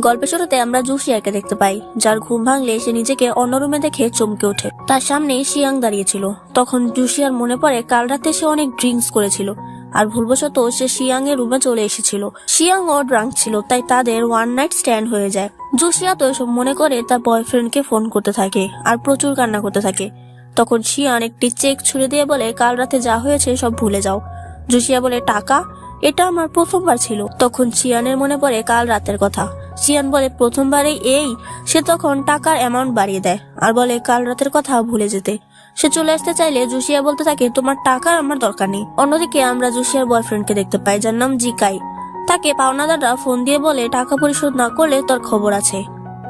গল্পের শুরুতে আমরা জুসিয়াকে দেখতে পাই, যার ঘুম ভাঙলে সে নিজেকে অন্য রুমে দেখে চমকে ওঠে। তার সামনে শিয়াং দাঁড়িয়েছিল। তখন জুসিয়ার মনে পড়ে কাল রাতে সে অনেক ড্রিঙ্কস করেছিল আর ভুলবশত সে শিয়াং এর রুমে চলে এসেছিল। শিয়াং ও ড্রাঙ্ক ছিল, তাই তাদের ওয়ান নাইট স্ট্যান্ড হয়ে যায়। জুসিয়া তো এসব মনে করে তার বয়ফ্রেন্ডকে ফোন করতে থাকে আর প্রচুর কান্না করতে থাকে। তখন শিয়ান একটি চেক ছুড়ে দিয়ে বলে, কাল রাতে যা হয়েছে সব ভুলে যাও। জুসিয়া বলে, টাকা? এটা আমার প্রথমবার ছিল। তখন শিয়ানের মনে পড়ে কাল রাতের কথা। শিয়ান বলে, প্রথমবারেই এই? সে তখন টাকার অ্যামাউন্ট বাড়িয়ে দেয় আর বলে কাল রাতের কথা ভুলে যেতে। সে চলে আসতে চাইলে জুসিয়া বলতে থাকে, তোমার টাকার আমার দরকার নেই। অন্যদিকে আমরা জুসিয়ার বয়ফ্রেন্ডকে দেখতে পাই, যার নাম জিকাই। তাকে পাওনাদাররা ফোন দিয়ে বলে, টাকা পরিশোধ না করলে তোর খবর আছে।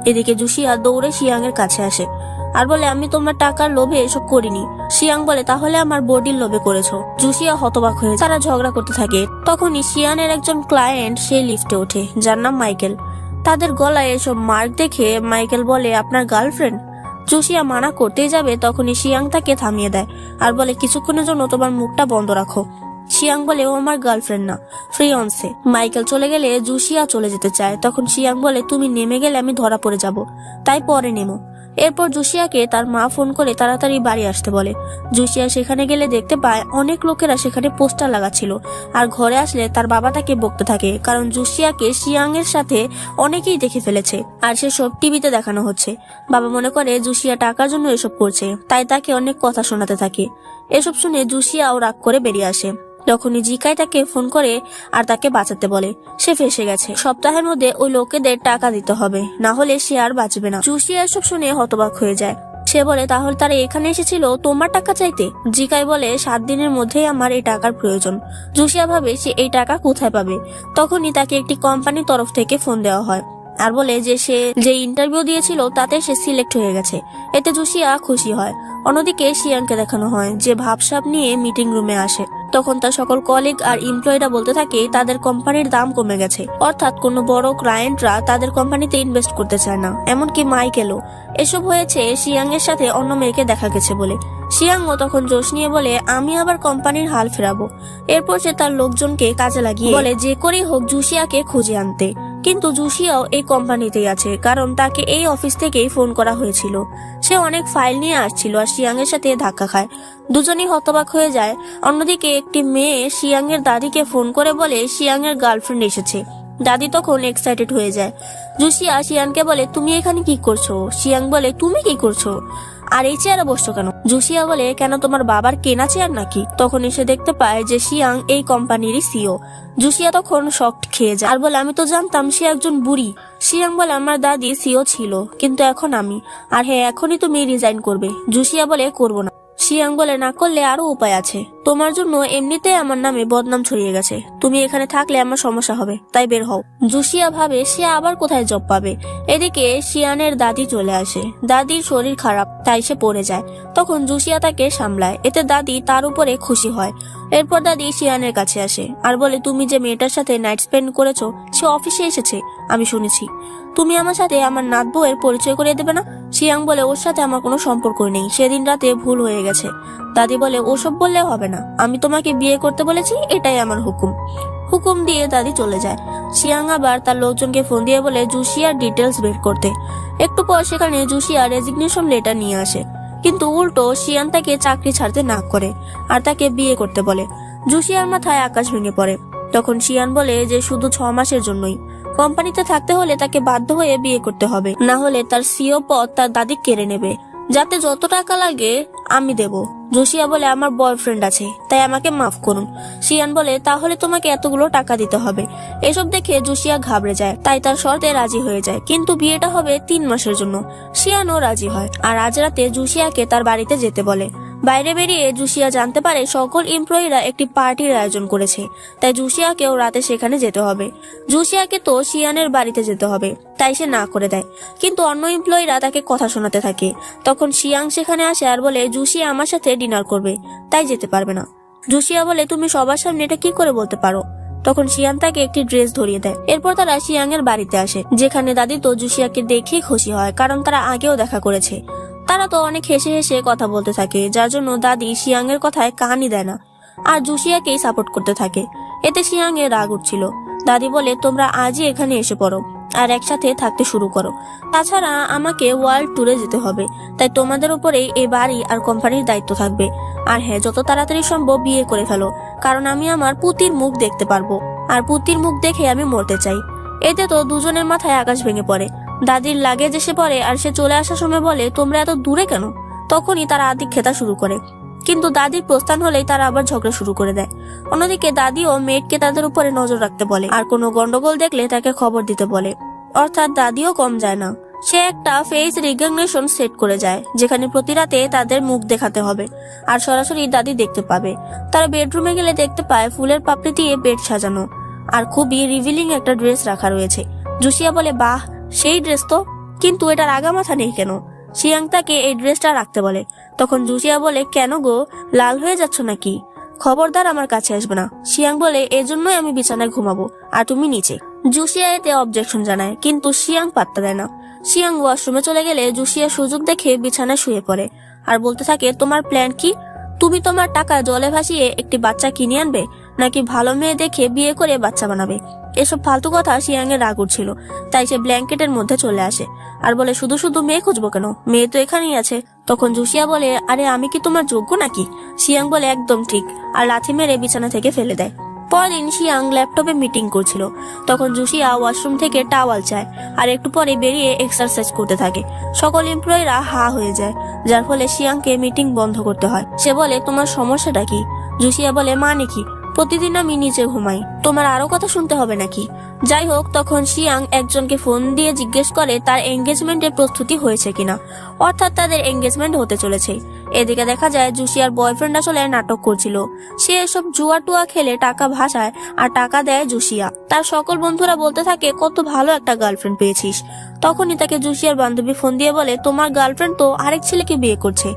এদিকে জুসিয়া দৌড়ে শিয়াং এর কাছে আসে আর বলে, আমি তোমার টাকার লোভে এসব করিনি। শিয়াং বলে, তাহলে আমার বডির লোভে করেছো। জুসিয়া হতবাক হয়ে তারা ঝগড়া করতে থাকে। তখনই শিয়ানের একজন ক্লায়েন্ট সেই লিফটে ওঠে, যার নাম মাইকেল। তাদের গলায় এসব মার্ক দেখে মাইকেল বলে, আপনার গার্লফ্রেন্ড? জুসিয়া মানা করতেই যাবে, তখনই শিয়াং তাকে থামিয়ে দেয় আর বলে, কিছুক্ষণের জন্য তোমার মুখটা বন্ধ রাখো। শিয়াং বলে, ও আমার গার্লফ্রেন্ড না, ফ্রিয়ন্সে। মাইকেল চলে গেলে জুসিয়া চলে যেতে চায়। তখন শিয়াং বলে, তুমি নেমে গেলে আমি ধরা পড়ে যাব, তাই পরে নেমো। এরপর জুসিয়াকে তার মা ফোন করে তাড়াতাড়ি বাড়ি আসতে বলে। জুসিয়া সেখানে গেলে দেখতে পায় অনেক লোকেরা সেখানে পোস্টার লাগাচ্ছিল আর ঘরে আসলে তার বাবা তাকে বকতে থাকে, কারণ জুসিয়াকে শিয়াং এর সাথে অনেকেই দেখে ফেলেছে আর সেসব টিভিতে দেখানো হচ্ছে। বাবা মনে করে জুসিয়া টাকার জন্য এসব করছে, তাই তাকে অনেক কথা শোনাতে থাকে। এসব শুনে জুসিয়াও রাগ করে বেরিয়ে আসে। তখনই জিকাই তাকে ফোন করে আর তাকে বাঁচাতে বলে। সে ফেসে গেছে, সপ্তাহের মধ্যে ওই লোকেদের টাকা দিতে হবে, না হলে সে আর বাঁচবে না। জুসিয়া এসব শুনে হতবাক হয়ে যায়। সে বলে, তাহলে তারা এখানে এসেছিল তোমার টাকা চাইতে? জিকাই বলে, 7 দিনের মধ্যেই আমার এই টাকার প্রয়োজন। জুসিয়া ভাবে সে এই টাকা কোথায় পাবে। তখনই তাকে একটি কোম্পানির তরফ থেকে ফোন দেওয়া হয় আর বলে যে সে যে ইন্টারভিউ দিয়েছিল তাতে সে সিলেক্ট হয়ে গেছে। এতে জুসিয়া খুশি হয়। অন্যদিকে শিয়ানকে দেখানো হয় যে ভাবসাব নিয়ে মিটিং রুমে আসে। তখন তার সকল কলিগ আর এমপ্লয়িরা বলতে থাকে তাদের কোম্পানির দাম কমে গেছে, অর্থাৎ কোনো বড় ক্লায়েন্টরা তাদের কোম্পানিতে ইনভেস্ট করতে চায় না, এমনকি মাইকেলও। এসব হয়েছে শিয়াং এর সাথে অন্য মেয়েকে দেখা গেছে বলে। শিয়াংও তখন জোশ নিয়ে বলে, আমি আবার কোম্পানির হাল ফেরাবো। এরপর সে তার লোকজনকে কাজে লাগিয়ে বলে যে করেই হোক জুসিয়াকে খুঁজে আনতে। কিন্তু জুসিয়াও এই কোম্পানিতেই আছে, কারণ তাকে এই অফিস থেকেই ফোন করা হয়েছিল। সে অনেক ফাইল নিয়ে আসছিল আর শিয়াং এর সাথে ধাক্কা খায়। দুজনেই হতবাক হয়ে যায়। অন্যদিকে একটি মেয়ে শিয়াং এর দাদিকে ফোন করে বলে শিয়াং এর গার্লফ্রেন্ড এসেছে। দাদি তখন এক্সাইটেড হয়ে যায়। জুসিয়া শিয়ানকে বলে, তুমি এখানে কি করছো? শিয়াং বলে, তুমি কি করছো আর এই চেয়ারে বসছো কেন? জুসিয়া বলে, কেন তোমার বাবার কেনা চেয়ার নাকি? তখন এসে দেখতে পায় যে শিয়াং এই কোম্পানিরই সিও। জুসিয়া তখন শকড খেয়ে যায় আর বলে, আমি তো জানতাম সে একজন বুড়ি। শিয়াং বলে, আমার দাদি সিও ছিল, কিন্তু এখন আমি। আর হ্যাঁ, এখনই তুমি রিজাইন করবে। জুসিয়া বলে, করবো না। শিয়াং বলে, না করলে আরো উপায় আছে। তোমার জন্য এমনিতে আমার নামে বদনাম ছড়িয়ে গেছে, তুমি এখানে থাকলে আমার সমস্যা হবে, তাই বের হও। জুসিয়া ভাবে সে আবার কোথায় জব পাবে। এদিকে শিয়ানের দাদি চলে আসে। দাদির শরীর খারাপ, তাই সে পড়ে যায়। তখন জুসিয়া তাকে সামলায়, এতে দাদি তার উপরে খুশি হয়। এরপর দাদি শিয়ানের কাছে আসে আর বলে, তুমি যে মেয়েটার সাথে নাইট স্পেন্ড করেছো সে অফিসে এসেছে, আমি শুনেছি। তুমি আমার সাথে আমার নাত বউয়ের পরিচয় করিয়ে দেবে না? শিয়াং বলে, ওর সাথে আমার কোনো সম্পর্ক নেই, সেদিন রাতে ভুল হয়ে গেছে। দাদি বলে, ওসব বললে হবে না, আমি তোমাকে বিয়ে করতে বলেছি, এটাই আমার হুকুম। হুকুম দিয়ে দাদি চলে যায়। শিয়াং আবার তার লোকজনকে ফোন দিয়ে বলে জুসিয়ার ডিটেলস বের করতে। একটু পর সেখানে জুসিয়া রেজিগনেশন লেটার নিয়ে আসে, কিন্তু উল্টো শিয়ান তাকে চাকরি ছাড়তে না করে আর তাকে বিয়ে করতে বলে। জুসিয়ার মাথায় আকাশ ভেঙে পড়ে। তখন শিয়ান বলে যে শুধু 6 মাসের জন্যই, কোম্পানিতে থাকতে হলে তাকে বাধ্য হয়ে বিয়ে করতে হবে, না হলে তার সিও পদ তার দাদি কেড়ে নেবে। যাতে যত টাকা লাগে আমি দেব। জুসিয়া বলে, আমার বয়ফ্রেন্ড আছে, তাই আমাকে মাফ করুন। শিয়ান বলে, তাহলে তোমাকে এতগুলো টাকা দিতে হবে। এসব দেখে জুসিয়া ঘাবড়ে যায়, তাই তার শর্তে রাজি হয়ে যায়, কিন্তু বিয়েটা হবে 3 মাসের জন্য। শিয়ানও রাজি হয় আর আজ রাতে জুসিয়াকে তার বাড়িতে যেতে বলে। বাইরে বেরিয়ে জুসিয়া জানতে পারে সকল এমপ্লয়িরা একটি পার্টির আয়োজন করেছে, তাই জুসিয়াকেও রাতে সেখানে যেতে হবে। জুসিয়াকে তো শিয়ানের বাড়িতে যেতে হবে, তাই সে না করে দেয়, কিন্তু অন্য এমপ্লয়িরা তাকে কথা শোনাতে থাকে। তখন শিয়াং সেখানে আসে আর বলে, জুসিয়া আমার সাথে ডিনার করবে, তাই যেতে পারবে না। জুসিয়া বলে, তুমি সবার সামনে এটা কি করে বলতে পারো? তখন শিয়ান তাকে একটি ড্রেস ধরিয়ে দেয়। এরপর তারা শিয়াং এর বাড়িতে আসে, যেখানে দাদি তো জুসিয়াকে দেখেই খুশি হয়, কারণ তারা আগেও দেখা করেছে। তারা তো অনেক হেসে হেসে কথা বলতে থাকে, যার জন্য দাদি শিয়াং এর কথায় কানই দেয় না আর জুসিয়াকেই সাপোর্ট করতে থাকে। এতে শিয়াং এর রাগ উঠছিল। দাদি বলে, তোমরা আজই এখানে এসে পড়ো। আর একসাথে থাকতে শুরু করো। তাছাড়া আমাকে ওয়ার্ল্ড ট্যুরে যেতে হবে, তাই তোমাদের উপরে এই বাড়ি আর কোম্পানির দায়িত্ব থাকবে। আর হ্যাঁ, যত তাড়াতাড়ি সম্ভব বিয়ে করে ফেলো, কারণ আমি আমার পুতির মুখ দেখতে পারবো, আর পুতির মুখ দেখে আমি মরতে চাই। এতে তো দুজনের মাথায় আকাশ ভেঙে পড়ে। দাদির লাগেজ এসে পড়ে আর সে চলে আসার সময় বলে, তোমরা এত দূরে কেন? তখনই তারা আদিক খেতা শুরু করে, কিন্তু দাদির প্রস্থান হলেই তারা আবার ঝগড়া শুরু করে দেয়। অন্যদিকে দাদিও মেয়েটকে তাদের উপরে নজর রাখতে বলে, আর কোনো গন্ডগোল দেখলে তাকে খবর দিতে বলে। অর্থাৎ দাদিও কম যায় না, সে একটা ফেস রিকগনিশন সেট করে যায়, যেখানে প্রতি রাতে তাদের মুখ দেখাতে হবে আর সরাসরি দাদি দেখতে পাবে। তারা বেডরুমে গেলে দেখতে পায় ফুলের পাপড়ি দিয়ে বেড সাজানো আর খুবই রিভিলিং একটা ড্রেস রাখা রয়েছে। জুসিয়া বলে, বাহ, সেই ড্রেস তো, কিন্তু এটার আগা মাথা নেই কেন? শিয়াং তাকে এই ড্রেসটা রাখতে বলে। তখন জুসিয়া বলে, কেন গো, লাল হয়ে যাচ্ছ নাকি? খবরদার আমার কাছে আসবে না। শিয়াং বলে, এজন্যই আমি বিছানায় ঘুমাবো আর তুমি নিচে। জুসিয়া এতে অবজেকশন জানায়, কিন্তু শিয়াং পাত্তা দেয় না। শিয়াং ওয়াশরুমে চলে গেলে জুসিয়া সুযোগ দেখে বিছানায় শুয়ে পড়ে আর বলতে থাকে, তোমার প্ল্যান কি? তুমি তোমার টাকা জলে ভাসিয়ে একটি বাচ্চা কিনে আনবে, নাকি ভালো মেয়ে দেখে বিয়ে করে বাচ্চা বানাবে? এসব ফালতু কথা শিয়াং এর রাগ উঠছিল, তাই সে ব্ল্যাঙ্কেটের মধ্যে চলে আসে আর বলে, শুধু শুধু মেয়ে খুঁজবো কেন, মেয়ে তো এখানেই আছে। তখন জুসিয়া বলে, আরে আমি কি তোমার যোগ্য নাকি? শিয়াং বলে, একদম ঠিক, আর লাথি মেরে বিছানা থেকে ফেলে দেয়। পরদিন শিয়াং ল্যাপটপে মিটিং করছিল, তখন জুসিয়া ওয়াশরুম থেকে টাওয়াল চায় আর একটু পরে বেরিয়ে এক্সারসাইজ করতে থাকে। সকল এমপ্লয়িরা হা হয়ে যায়, যার ফলে শিয়াংকে মিটিং বন্ধ করতে হয়। সে বলে, তোমার সমস্যাটা কি? জুসিয়া বলে, মানে কি, প্রতিদিন আমি নিচে ঘুমাই, তোমার আরো কথা শুনতে হবে নাকি? যাই হোক, তখন শিয়াং একজনকে ফোন দিয়ে জিজ্ঞেস করে তার এঙ্গেজমেন্টের প্রস্তুতি হয়েছে কিনা, অর্থাৎ তাদের এঙ্গেজমেন্ট হতে চলেছে। এদিকে দেখা যায় জুসিয়ার বয়ফ্রেন্ড আসলে নাটক করছিল। সে এসব জুয়া টুয়া খেলে টাকা ভাসায় আর টাকা দেয় জুসিয়া। তার সকল বন্ধুরা বলতে থাকে, কত ভালো একটা গার্লফ্রেন্ড পেয়েছিস। তখনই তাকে জুসিয়ার বান্ধবী ফোন দিয়ে বলে, তোমার গার্লফ্রেন্ড তো আরেক ছেলেকে বিয়ে করছে,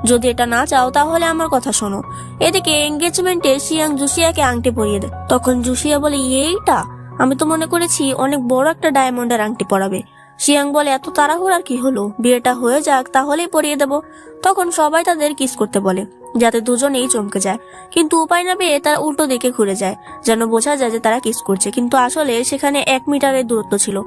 যদি এটা না চাও তাহলে আমার কথা শোনো। এদিকে এঙ্গেজমেন্টে শিয়াং জুসিয়াকে আংটি পরিয়ে দেয়। তখন জুসিয়া বলে, এইটা? আমি তো মনে করেছি অনেক বড় একটা ডায়মন্ডের আংটি পরাবে। শিয়াং বলে, এত তাড়াহুড়ার কি হলো, বিয়েটা হয়ে যাক তাহলেই পরিয়ে দেব। তখন সবাই তাদের কিস করতে বলে, যাতে দুজনেই চমকে যায়, কিন্তু উপায় না পেয়ে তারা উল্টো দিকে ঘুরে যায়, যেন বোঝা যায় যে তারা কিস করছে, কিন্তু আসলে সেখানে 1 মিটারের দূরত্ব ছিল।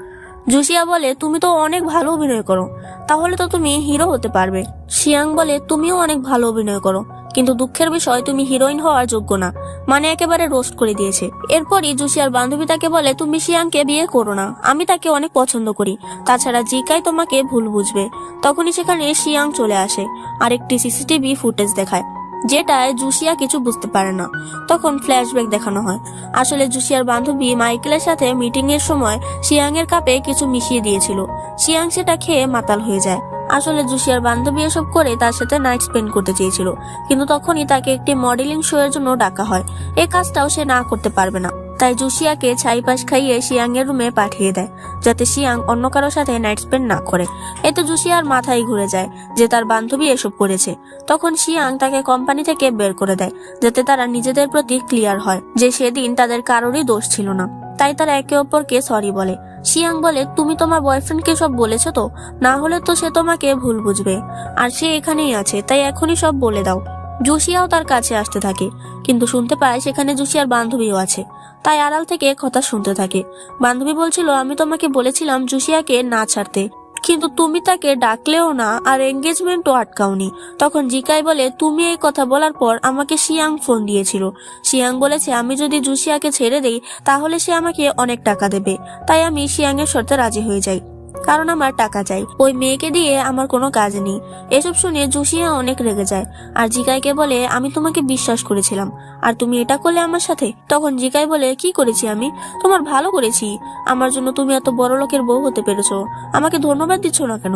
জুসিয়া বলে, তুমি তো অনেক ভালো অভিনয় করো, তাহলে তো তুমি হিরো হতে পারবে। শিয়াং বলে, তুমিও অনেক ভালো অভিনয় করো, কিন্তু দুঃখের বিষয় তুমি হিরোইন হওয়ার যোগ্য না, মানে একেবারে রোস্ট করে দিয়েছে। এরপরই জুসিয়ার বান্ধবী তাকে বলে, তুমি শিয়াংকে বিয়ে করো না, আমি তাকে অনেক পছন্দ করি, তাছাড়া জিকাই তোমাকে ভুল বুঝবে। তখনই সেখানে শিয়াং চলে আসে আর একটি সিসিটিভি ফুটেজ দেখায়, যেটায় জুসিয়া কিছু বুঝতে পারে না। তখন ফ্ল্যাশব্যাক দেখানো হয়, আসলে জুসিয়ার বান্ধবী মাইকেলের সাথে মিটিং এর সময় শিয়াং এর কাপে কিছু মিশিয়ে দিয়েছিল। শিয়াং সেটা খেয়ে মাতাল হয়ে যায়। আসলে জুসিয়ার বান্ধবী এসব করে তার সাথে নাইট স্পেন্ড করতে চেয়েছিল, কিন্তু তখনই তাকে একটি মডেলিং শো এর জন্য ডাকা হয়। এই কাজটাও সে না করতে পারবে না, তাই জুসিয়াকে ছাইপাশ খাইয়ে শিয়াং এর রুমে পাঠিয়ে দেয়, যাতে শিয়াং অন্য কারোর সাথে নাইট স্পেন্ড না করে। এতে জুসিয়ার মাথায় ঘুরে যায় যে তার বান্ধবী এসব করেছে। তখন শিয়াং তাকে কোম্পানি থেকে বের করে দেয়, যাতে তারা নিজেদের প্রতি ক্লিয়ার হয় যে সেদিন তাদের কারোরই দোষ ছিল না। তাই তারা একে অপরকে সরি বলে। শিয়াং বলে, তুমি তোমার বয়ফ্রেন্ডকে সব বলেছো তো? না হলে তো সে তোমাকে ভুল বুঝবে, আর সে এখানেই আছে, তাই এখনই সব বলে দাও। জুসিয়াও তার কাছে আসতে থাকে, কিন্তু শুনতে পায় সেখানে জুসিয়ার বান্ধবীও আছে, তাই আড়াল থেকে কথা শুনতে থাকে। বান্ধবী বলছিল, আমি তোমাকে বলেছিলাম জুসিয়াকে না ছাড়তে, কিন্তু তুমি তাকে ডাকলেও না আর এঙ্গেজমেন্টও আটকাওনি। তখন জিকাই বলে, তুমি এই কথা বলার পর আমাকে শিয়াং ফোন দিয়েছিল। শিয়াং বলেছে আমি যদি জুসিয়াকে ছেড়ে দেই তাহলে সে আমাকে অনেক টাকা দেবে, তাই আমি শিয়াং এর শর্তে রাজি হয়ে যাই, কারণ আমার টাকা চাই, ওই মেয়েকে দিয়ে আমার কোনো কাজ নেই। এসব শুনে জুসিয়া অনেক রেগে যায় আর জিকাইকে বলে, আমি তোমাকে বিশ্বাস করেছিলাম আর তুমি এটা করলে আমার সাথে। তখন জিকাই বলে, কি করেছি আমি? তোমার ভালো করেছি, আমার জন্য তুমি এত বড় লোকের বউ হতে পেরেছো, আমাকে ধন্যবাদ দিচ্ছ না কেন?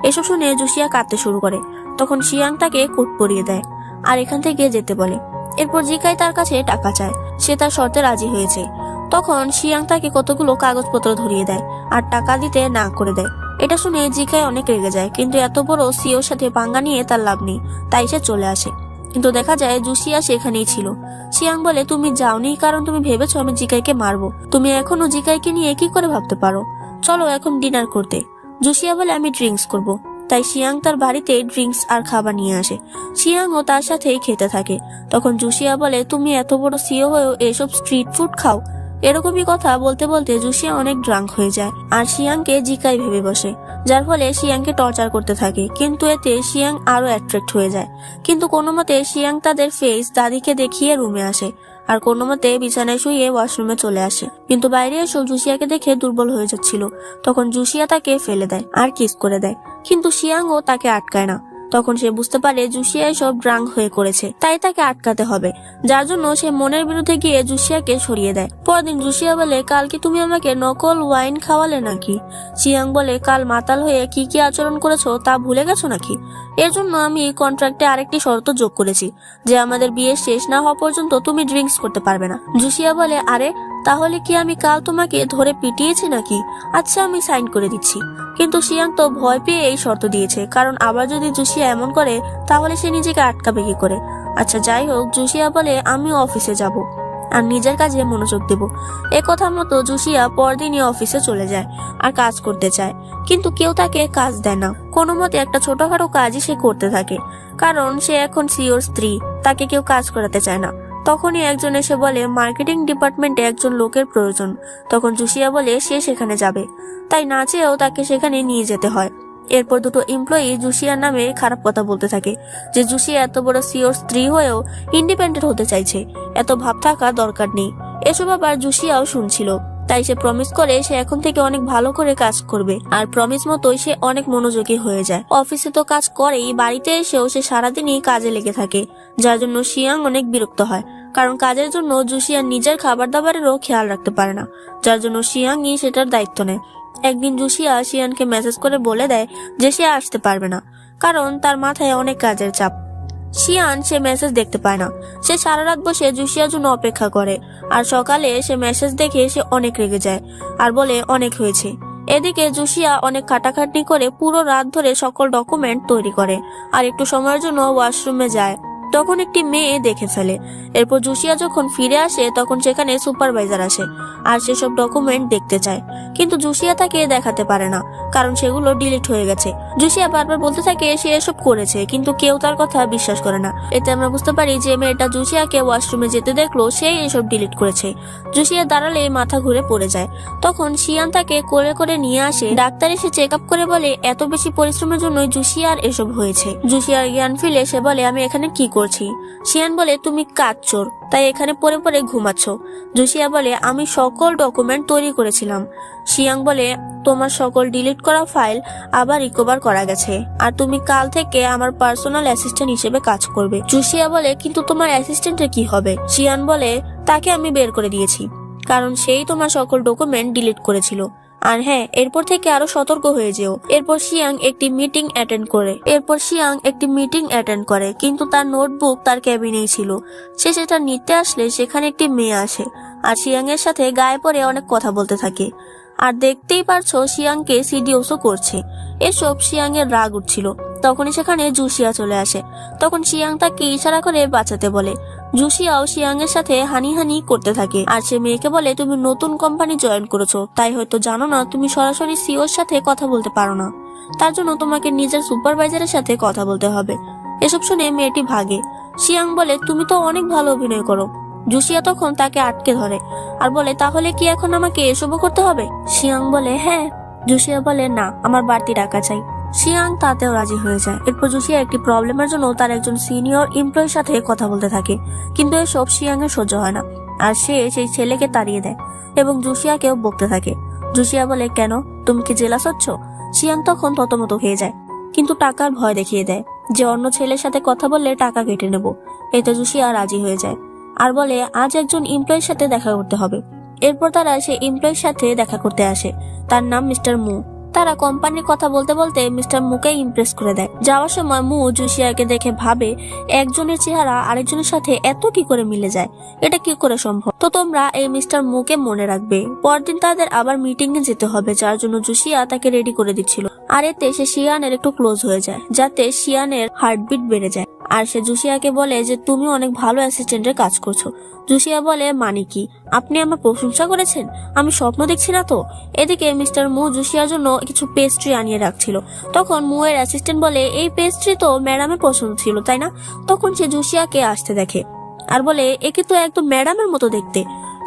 এসব শুনে জুসিয়া কাঁদতে শুরু করে। তখন শিয়াং তাকে কোট পরিয়ে দেয় আর এখান থেকে যেতে বলে। এরপর জিকাই তার কাছে টাকা চায়, সে তার শর্তে রাজি হয়েছে। তখন শিয়াং তাকে কতগুলো কাগজপত্র ধরিয়ে দেয় আর টাকা দিতে না করে দেয়। এটা শুনে জিকাই অনেক রেগে যায়, কিন্তু এত বড় সিওর সাথে পাঙ্গা নিয়ে তার লাভ নেই, তাই সে চলে আসে। কিন্তু দেখা যায় জুসিয়া সেখানেই ছিল। শিয়াং বলে, তুমি যাওনি কারণ তুমি ভেবেছো আমি জিকাইকে মারবো, তুমি এখনো জিকাইকে নিয়ে কি করে ভাবতে পারো? চলো এখন ডিনার করতে। জুসিয়া বলে, আমি ড্রিঙ্কস করব। তাই শিয়াং তার বাড়িতে ড্রিঙ্কস আর খাবার নিয়ে আসে। শিয়াংও তার সাথেই খেতে থাকে। তখন জুসিয়া বলে, তুমি এত বড় সিও হয়েও এসব স্ট্রিট ফুড খাও? এরকমই কথা বলতে বলতে জুসিয়া অনেক ড্রাঙ্ক হয়ে যায় আর শিয়াংকে জিকাই ভেবে বসে, যার ফলে শিয়াংকে টর্চার করতে থাকে। কিন্তু এতে শিয়াং আরো অ্যাট্রাক্ট হয়ে যায়। কিন্তু কোনো মতে শিয়াং তাদের ফেস দাদিকে দেখিয়ে রুমে আসে আর কোনো মতে বিছানায় শুয়ে ওয়াশরুমে চলে আসে। কিন্তু বাইরে এসেও জুসিয়াকে দেখে দুর্বল হয়ে যাচ্ছিল। তখন জুসিয়া তাকে ফেলে দেয় আর কিস করে দেয়, কিন্তু শিয়াংও তাকে আটকায় না। তখন সে বুঝতে পারে জুসিয়া এসব ড্রাঙ্ক হয়ে করেছে, তাই তাকে আটকাতে হবে। যার জন্য সে মনের বিরুদ্ধে গিয়ে জুসিয়াকে সরিয়ে দেয়। পরদিন জুসিয়া বলে, কাল কি তুমি আমাকে নকল ওয়াইন খাওয়ালে নাকি? শিয়াং বলে, কাল মাতাল হয়ে কি কি আচরণ করেছো তা ভুলে গেছো নাকি? এর জন্য আমি কন্ট্রাক্টে আরেকটি শর্ত যোগ করেছি যে আমাদের বিয়ে শেষ না হওয়া পর্যন্ত তুমি ড্রিঙ্কস করতে পারবে না। জুসিয়া বলে, আরে তাহলে কি আমি কাল তোমাকে ধরে পিটিয়েছি নাকি? আচ্ছা আমি সাইন করে দিচ্ছি। কিন্তু শিয়াং তো ভয় পেয়ে এই শর্ত দিয়েছে, কারণ আবার যদি জুসিয়া এমন করে তাহলে সে নিজেকে আটকাবে কি করে। আচ্ছা যাই হোক, জুসিয়া বলে আমি অফিসে যাব আর নিজের কাজে মনোযোগ দেব। এ কথা মতো জুসিয়া পরদিনই অফিসে চলে যায় আর কাজ করতে চায়, কিন্তু কেউ তাকে কাজ দেয় না। কোনো মতে একটা ছোটখাটো কাজই সে করতে থাকে, কারণ সে এখন সিওর স্ত্রী, তাকে কেউ কাজ করাতে চায় না। তখনই একজন এসে বলে মার্কেটিং ডিপার্টমেন্টে একজন লোকের প্রয়োজন। তখন জুসিয়া বলে সে সেখানে যাবে, তাই না চেয়েও তাকে সেখানে নিয়ে যেতে হয়। এরপর দুটো এমপ্লয়ি জুসিয়ার নামে খারাপ কথা বলতে থাকে যে জুসিয়া এত বড় সিওর স্ত্রী হয়েও ইন্ডিপেন্ডেন্ট হতে চাইছে, এত ভাব থাকা দরকার নেই। এসব আবার জুসিয়াও শুনছিল, তাই সে প্রমিস করে সে এখন থেকে অনেক ভালো করে কাজ করবে। আর প্রমিস মতোই সে অনেক মনোযোগী হয়ে যায়। অফিসে তো কাজ করেই, বাড়িতে এসেও সে সারাদিনই কাজে লেগে থাকে, যার জন্য শিয়াং অনেক বিরক্ত হয়। কারণ কাজের জন্য জুসিয়া নিজের খাবার দাবারেরও খেয়াল রাখতে পারে না, যার জন্য শিয়াংই সেটার দায়িত্ব নেয়। একদিন জুসিয়া শিয়ানকে মেসেজ করে বলে দেয় যে সে আসতে পারবে না, কারণ তার মাথায় অনেক কাজের চাপ। শিয়ান সে মেসেজ দেখতে পায় না। সে সারা রাত বসে জুসিয়ার জন্য অপেক্ষা করে, আর সকালে সে মেসেজ দেখে সে অনেক রেগে যায় আর বলে অনেক হয়েছে। এদিকে জুসিয়া অনেক খাটাখাটনি করে পুরো রাত ধরে সকল ডকুমেন্ট তৈরি করে আর একটু সময়ের জন্য ওয়াশরুমে যায়। তখন একটি মেয়ে দেখে ফেলে। এরপর জুসিয়া যখন ফিরে আসে তখন সেখানে সুপারভাইজার আসে আর সেসব ডকুমেন্ট দেখতে চায়, কিন্তু জুসিয়া তাকে দেখাতে পারে না, কারণ সেগুলো ডিলিট হয়ে গেছে। জুসিয়া বারবার বলতে থাকে সে এসব করেছে, কিন্তু কেউ তার কথা বিশ্বাস করে না। এতে আমরা বুঝতে পারি যে মেয়েটা জুসিয়াকে ওয়াশরুমে যেতে দেখলো সেই এসব ডিলিট করেছে। জুসিয়া দাঁড়ালে মাথা ঘুরে পড়ে যায়। তখন শিয়ান তাকে কোলে করে নিয়ে আসে। ডাক্তার এসে চেক আপ করে বলে এত বেশি পরিশ্রমের জন্যই জুসিয়ার এসব হয়েছে। জুসিয়ার জ্ঞান ফিরে সে বলে আমি এখানে কি করছি? শিয়ান বলে তুমি কাজ চোর, তাই এখানে পড়ে পড়ে ঘুমাচ্ছ। জুসিয়া বলে আমি সকল ডকুমেন্ট তৈরি করেছিলাম। শিয়াং বলে তোমার সকল ডিলিট করা ফাইল আবার রিকভার করা গেছে, আর তুমি কাল থেকে আমার পার্সোনাল অ্যাসিস্ট্যান্ট হিসেবে কাজ করবে। জুসিয়া বলে কিন্তু তোমার অ্যাসিস্ট্যান্টের কি হবে? শিয়ান বলে তাকে আমি বের করে দিয়েছি, কারণ সেই তোমার সকল ডকুমেন্ট ডিলিট করেছিল। আর হ্যাঁ, এরপর থেকে আরো সতর্ক হয়ে যেও। এরপর শিয়াং একটি মিটিং অ্যাটেন্ড করে, কিন্তু তার নোটবুক তার ক্যাবিনেই ছিল। সে সেটা নিতে আসলে সেখানে একটি মেয়ে আসে আর শিয়াং এর সাথে গায়ে পড়ে অনেক কথা বলতে থাকে। আর দেখতেই পারছো শিয়াংকে সিডিওসও করছে। এসব শিয়াং এর রাগ উঠছিল। তখনই সেখানে জুসিয়া চলে আসে। তখন শিয়াং তাকে ইশারা করে বাঁচাতে বলে। জুসিয়াও শিয়াং এর সাথে হানি হানি করতে থাকে আর সে মেয়েকে বলে তুমি নতুন কোম্পানি জয়েন করেছো, তাই হয়তো জানো না তুমি সরাসরি সিওর সাথে কথা বলতে পারো না, তার জন্য তোমাকে নিজের সুপারভাইজারের সাথে কথা বলতে হবে। এসব শুনে মেয়েটি ভাগে। শিয়াং বলে তুমি তো অনেক ভালো অভিনয় করো। জুসিয়া তখন তাকে আটকে ধরে আর বলে তাহলে কি এখন আমাকে এসবও করতে হবে? শিয়াং বলে হ্যাঁ। জুসিয়া বলে না, আমার বাড়তি টাকা চাই। শিয়াং তাতেও রাজি হয়ে যায়। এরপর জুসিয়া একটি প্রবলেমের জন্য তার একজন সিনিয়র এমপ্লয়ির সাথে কথা বলতে থাকে, কিন্তু এসব শিয়াং এর সহ্য হয় না আর সে সেই ছেলেকে তাড়িয়ে দেয় এবং জুসিয়াকেও বকতে থাকে। জুসিয়া বলে কেন, তুমি কি জেলাস হচ্ছ? শিয়াং তখন থতমত হয়ে যায়, কিন্তু টাকার ভয় দেখিয়ে দেয় যে অন্য ছেলের সাথে কথা বললে টাকা কেটে নেব। এতে জুসিয়া রাজি হয়ে যায় আর বলে আজ একজন এমপ্লয়ির সাথে দেখা করতে হবে। এরপর তারা সেই এমপ্লয়ির সাথে দেখা করতে আসে। তার নাম মিস্টার মু। তারা কোম্পানির কথা বলতে বলতে মিস্টার মুকে ইমপ্রেস করে দেয়। যাওয়ার সময় মু জুসিয়াকে দেখে ভাবে একজনের চেহারা আরেকজনের সাথে এত কি করে মিলে যায়, এটা কি করে সম্ভব? তো তোমরা এই মিস্টার মুকে মনে রাখবে। পরদিন তাদের আবার মিটিং এ যেতে হবে, যার জন্য জুসিয়া তাকে রেডি করে দিচ্ছিল। আর এতে সে শিয়ানের একটু ক্লোজ হয়ে যায়, যাতে শিয়ানের হার্টবিট বেড়ে যায়। আর সে জুসিয়াকে বলে যে তুমি অনেক ভালো অ্যাসিস্ট্যান্টের কাজ করছো। জুসিয়া বলে মানে কি, আপনি আমার প্রশংসা করেছেন? আমি স্বপ্ন দেখছি না তো? এদিকে মিস্টার মু জুসিয়ার জন্য কিছু পেস্ট্রি আনিয়ে রাখছিল। তখন মুয়ের অ্যাসিস্ট্যান্ট বলে এই পেস্ট্রি তো ম্যাডামের পছন্দ ছিল তাই না? তখন সে জুসিয়াকে আসতে দেখে আর বলে একে তো একদম ম্যাডামের মতো দেখতে।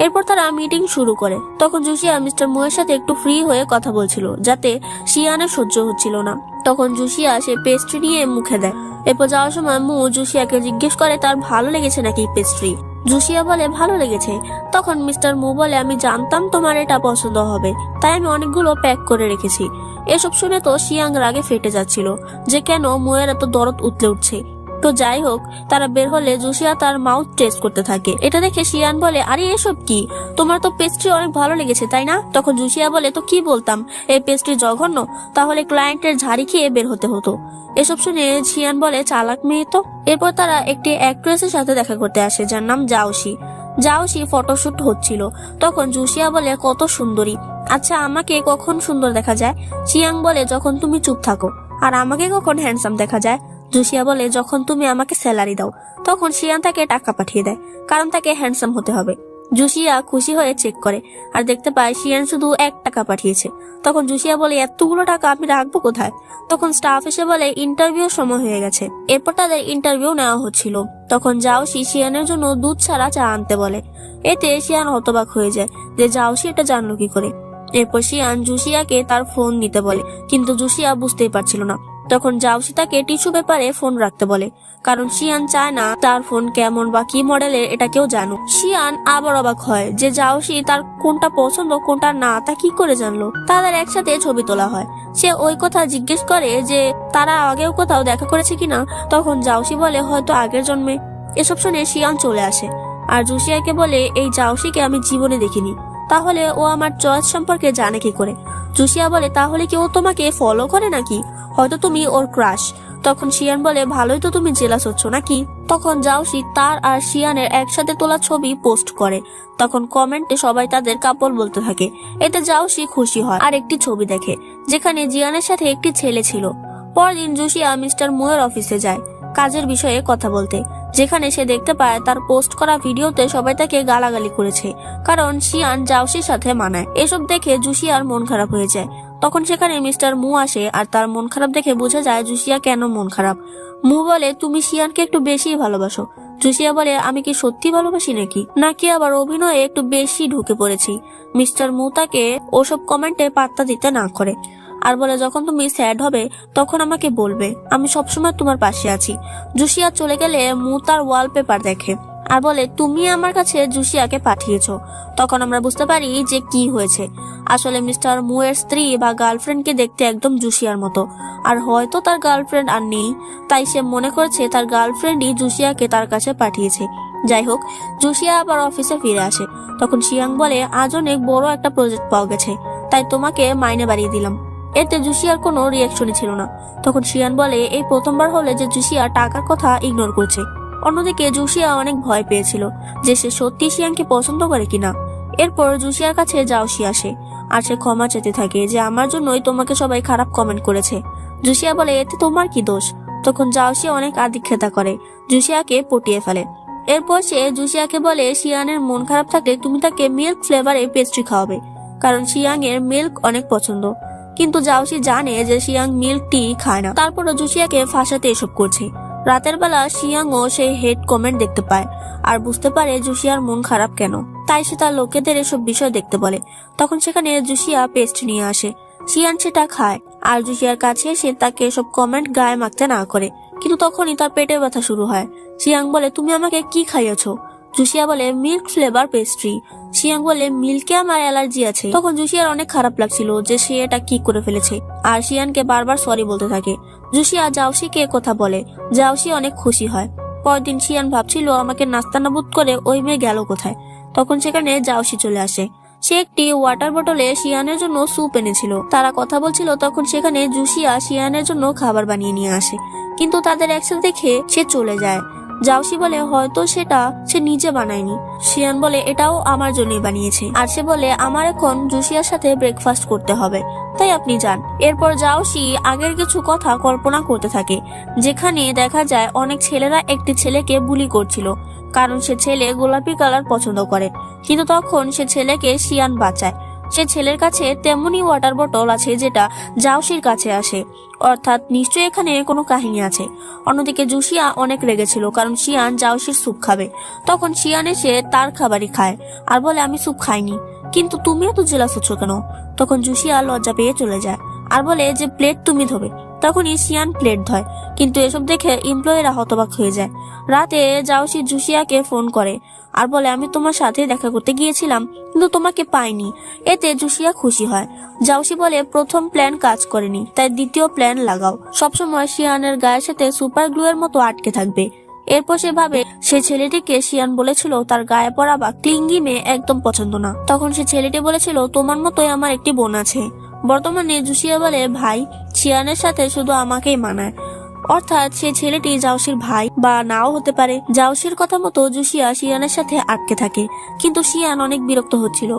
এরপর তারা মিটিং শুরু করে। তখন জুসিয়া মিস্টার মুয়ের সাথে একটু ফ্রি হয়ে কথা বলছিল, যাতে শিয়ানের সহ্য হচ্ছিল না। তখন জুসিয়া সে পেস্ট্রি নিয়ে মুখে দেয়। এরপর যাওয়ার সময় মু জুসিয়াকে জিজ্ঞেস করে তার ভালো লেগেছে নাকি পেস্ট্রি। জুসিয়া বলে ভালো লেগেছে। তখন মিস্টার মু বলে আমি জানতাম তোমার এটা পছন্দ হবে, তাই আমি অনেকগুলো প্যাক করে রেখেছি। এসব শুনে তো শিয়াং রাগে ফেটে যাচ্ছিল যে কেন মুয়ের এত দরদ উতলে উঠছে। তো যাই হোক, তারা বের হলে জুসিয়া তার মাউথ টেস্ট করতে থাকে। এটা দেখে শিয়ান বলে আরে এসব কি, তোমার তো পেস্ট্রি অনেক ভালো লেগেছে তাই না? তখন জুসিয়া বলে তো কি বলতাম, এই পেস্ট্রি জঘন্য, তাহলে ক্লায়েন্টের ঝাড়ি খেয়ে বের হতে হতো। এসব শুনে শিয়ান বলে চালাক মেয়ে তো। এরপর তারা একটি অ্যাক্ট্রেসের সাথে দেখা করতে আসে যার নাম জাওশি ফটোশুট হচ্ছিল। তখন জুসিয়া বলে কত সুন্দরী, আচ্ছা আমাকে কখন সুন্দর দেখা যায়? শিয়াং বলে যখন তুমি চুপ থাকো। আর আমাকে কখন হ্যান্ডসাম দেখা যায়? জুসিয়া বলে যখন তুমি আমাকে স্যালারি দাও। তখন শিয়ান তাকে টাকা পাঠিয়ে দেয়, কারণ তাকে হ্যান্ডসাম হতে হবে। জুসিয়া খুশি হয়ে চেক করে আর দেখতে পায় শিয়ান শুধু 1 টাকা পাঠিয়েছে। তখন জুসিয়া বলে এতগুলো টাকা আমি রাখবো কোথায়? তখন স্টাফ এসে বলে ইন্টারভিউ সময় হয়ে গেছে। এরপর তাদের ইন্টারভিউ নেওয়া হচ্ছিল। তখন জাওশি শিয়ানের জন্য দুধ ছাড়া চা আনতে বলে। এতে শিয়ান হতবাক হয়ে যায় যে জাওশি এটা জানলো কি করে। এরপর শিয়ান জুসিয়াকে তার ফোন নিতে বলে, কিন্তু জুসিয়া বুঝতেই পারছিল না। তখন জাওশি তাকে টিস্যু পেপারে ফোন রাখতে বলে, কারণ শিয়ান চায় না তার ফোন কেমন বা কি মডেলের এটা কেউ জানুক। শিয়ান আবার অবাক হয় যে জাওশি তার কোনটা পছন্দ কোনটা না তা কি করে জানলো। তাদের একসাথে ছবি তোলা হয়। সে ওই কথা জিজ্ঞেস করে যে তারা আগেও কোথাও দেখা করেছে কিনা। তখন জাওশি বলে হয়তো আগের জন্মে। এসব শুনে শিয়ান চলে আসে আর জুসিয়াকে বলে এই জাওশিকে আমি জীবনে দেখিনি, তাহলে ও আমার চয়েস সম্পর্কে জানে কি করে? জুসিয়া বলে তাহলে কি ও তোমাকে ফলো করে নাকি? হয়তো তুমি ওর ক্রাশ। তখন শিয়ান বলে ভালোই তো তুমি জেলাস হচ্ছ নাকি? তখন জাওশি তার আর শিয়ানের একসাথে তোলা ছবি পোস্ট করে। তখন কমেন্টে সবাই তাদের কাপল বলতে থাকে। এতে জাওশি খুশি হয় আর একটি ছবি দেখে যেখানে জিয়ানের সাথে একটি ছেলে ছিল। পরদিন জুসিয়া মিস্টার মুয়ের অফিসে যায় কাজের বিষয়ে কথা বলতে, যেখানে সে দেখতে পায় তার পোস্ট করা ভিডিওতে সবাই তাকে গালাগালি করেছে, কারণ শিয়ান জাওশির সাথে মানায়। এসব দেখে জুসিয়ার মন খারাপ হয়ে যায়। তখন সেখানে মিস্টার মু আসে আর তার মন খারাপ দেখে বোঝা যায় জুসিয়া কেন মন খারাপ। মু বলে তুমি শিয়ানকে একটু বেশি ভালোবাসো। জুসিয়া বলে আমি কি সত্যি ভালোবাসি নাকি আবার অভিনয়ে একটু বেশি ঢুকে পড়েছি। মিস্টার মু তাকে ওসব কমেন্টে পাত্তা দিতে না করে আর বলে যখন তুমি স্যাড হবে তখন আমাকে বলবে, আমি সবসময় তোমার পাশে আছি। জুসিয়া চলে গেলে মু তার ওয়ালপেপার দেখে আর বলে তুমি আমার কাছে জুসিয়াকে পাঠিয়েছো। তখন আমরা বুঝতে পারি যে কি হয়েছে। আসলে মিস্টার মুয়ের স্ত্রী বা গার্লফ্রেন্ডকে দেখতে একদম জুসিয়ার মতো, আর হয়তো তার গার্লফ্রেন্ড আর নেই, তাই সে মনে করছে তার গার্লফ্রেন্ডই জুসিয়াকে তার কাছে পাঠিয়েছে। যাই হোক, জুসিয়া আবার অফিসে ফিরে আসে। তখন শিয়াং বলে আজ অনেক বড় একটা প্রজেক্ট পাওয়া গেছে, তাই তোমাকে মাইনে বাড়িয়ে দিলাম। এতে জুসিয়ার কোনো রিয়াকশনই ছিল না। তখন শিয়ান বলে এই প্রথমবার হলে যে জুসিয়া টাকার কথা ইগনোর করছে। অন্যদিকে জুসিয়া অনেক ভয় পেয়েছিল যে সে সত্যি শিয়াংকে পছন্দ করে কিনা। এরপর জুসিয়ার কাছে জাওশি আসে আর সে ক্ষমা চেতে থাকে যে আমার জন্যই তোমাকে সবাই খারাপ কমেন্ট করেছে। জুসিয়া বলে এতে তোমার কি দোষ? তখন জাওশি অনেক আদিক্ষেতা করে জুসিয়াকে পটিয়ে ফেলে। এরপর সে জুসিয়াকে বলে শিয়ানের মন খারাপ থাকলে তুমি তাকে মিল্ক ফ্লেভারে পেস্ট্রি খাওয়াবে, কারণ শিয়াং এর মিল্ক অনেক পছন্দ। কিন্তু জাওশি জানে যে শিয়াং মিল্ক টি খায় না, তারপরও জুসিয়াকে ফাঁসাতে এসব করছে। রাতের বেলা শিয়াংও সেই হেড কমেন্ট দেখতে পায় আর বুঝতে পারে জুসিয়ার মন খারাপ কেন, তাই সে তার লোকেদের এসব বিষয় দেখতে বলে। তখন সেখানে জুসিয়া পেস্ট নিয়ে আসে। শিয়ান সেটা খায় আর জুসিয়ার কাছে সে তাকে এসব কমেন্ট গায়ে মাখতে না করে, কিন্তু তখনই তার পেটের ব্যথা শুরু হয়। শিয়াং বলে তুমি আমাকে কি খাইয়েছো? জুসিয়া বলে মিল্ক ফ্লেভার পেস্ট্রি। শিয়াং বলে মিল্কে আমার অ্যালার্জি আছে। তখন জুসিয়ার অনেক খারাপ লাগছিল যে সে এটা কি করে ফেলেছে আর শিয়ানকে বারবার সরি বলতে থাকে। জুসিয়া জাওশিকে কথা বলে, জাওশি অনেক খুশি হয়। পরদিন শিয়ান ভাবছিল আমাকে নাস্তানাবুদ করে ওই মেয়ে গেল কোথায়। তখন সেখানে জাওশি চলে আসে। সে একটি ওয়াটার বোতলে শিয়ানের জন্য স্যুপ এনেছিল। তারা কথা বলছিল, তখন সেখানে জুসিয়া শিয়ানের জন্য খাবার বানিয়ে নিয়ে আসে, কিন্তু তাদের একসাথে দেখে সে চলে যায়। জাওশি বলে হয়তো সেটা সে নিজে বানায়নি। শিয়ান বলে এটাও আমার জন্যই বানিয়েছে, আর সে বলে আমার এখন জুসিয়ার সাথে ব্রেকফাস্ট করতে হবে, তাই আপনি যান। এরপর জাওশি আগের কিছু কথা কল্পনা করতে থাকে, যেখানে দেখা যায় অনেক ছেলেরা একটি ছেলেকে বুলি করছিল, কারণ সে ছেলে গোলাপি কালার পছন্দ করে। কিন্তু তখন সে ছেলেকে শিয়ান বাঁচায়। সে ছেলের কাছে তেমনই ওয়াটার বোতল আছে যেটা জাউসির কাছে আসে, অর্থাৎ নিশ্চয়ই এখানে কোনো কাহিনী আছে। অন্যদিকে জুসিয়া অনেক রেগেছিল কারণ শিয়ান জাউসির স্যুপ খাবে। তখন শিয়ান এসে তার খাবারই খায় আর বলে আমি স্যুপ খাইনি, কিন্তু তুমি এত জেলাস হচ্ছ কেন? তখন জুসিয়া লজ্জা পেয়ে চলে যায় আর বলে যে প্লেট তুমি ধোবে। তখনই শিয়ান প্লেট ধয়, কিন্তু এসব দেখে এমপ্লয়িরা হতবাক হয়ে যায়। রাতে জাউসি জুসিয়াকে ফোন করে আর বলে আমি তোমার সাথে দেখা করতে গিয়েছিলাম কিন্তু তোমাকে পাইনি। এতে জুসিয়া খুশি হয়। জাউসি বলে প্রথম প্ল্যান কাজ করেনি, তাই দ্বিতীয় প্ল্যান লাগাও। সবসময় শিয়ানের গায়ের সাথে সুপার গ্লু এর মতো আটকে থাকবে। এরপর সে ভাবে সে ছেলেটিকে শিয়ান বলেছিল তার গায়ে পরা বা ক্লিঙ্গি মেয়ে একদম পছন্দ না। তখন সে ছেলেটি বলেছিল তোমার মতোই আমার একটি বোন আছে। বর্তমানে জুসিয়া বলে ভাই শিয়ানের সাথে শুধু আমাকেই মানায়, অর্থাৎ সে ছেলেটি জাউসির ভাই বা নাও হতে পারে। জাউসির কথা মতো জুসিয়া শিয়ানের সাথে আটকে থাকে, কিন্তু শিয়ান অনেক বিরক্ত হচ্ছিল।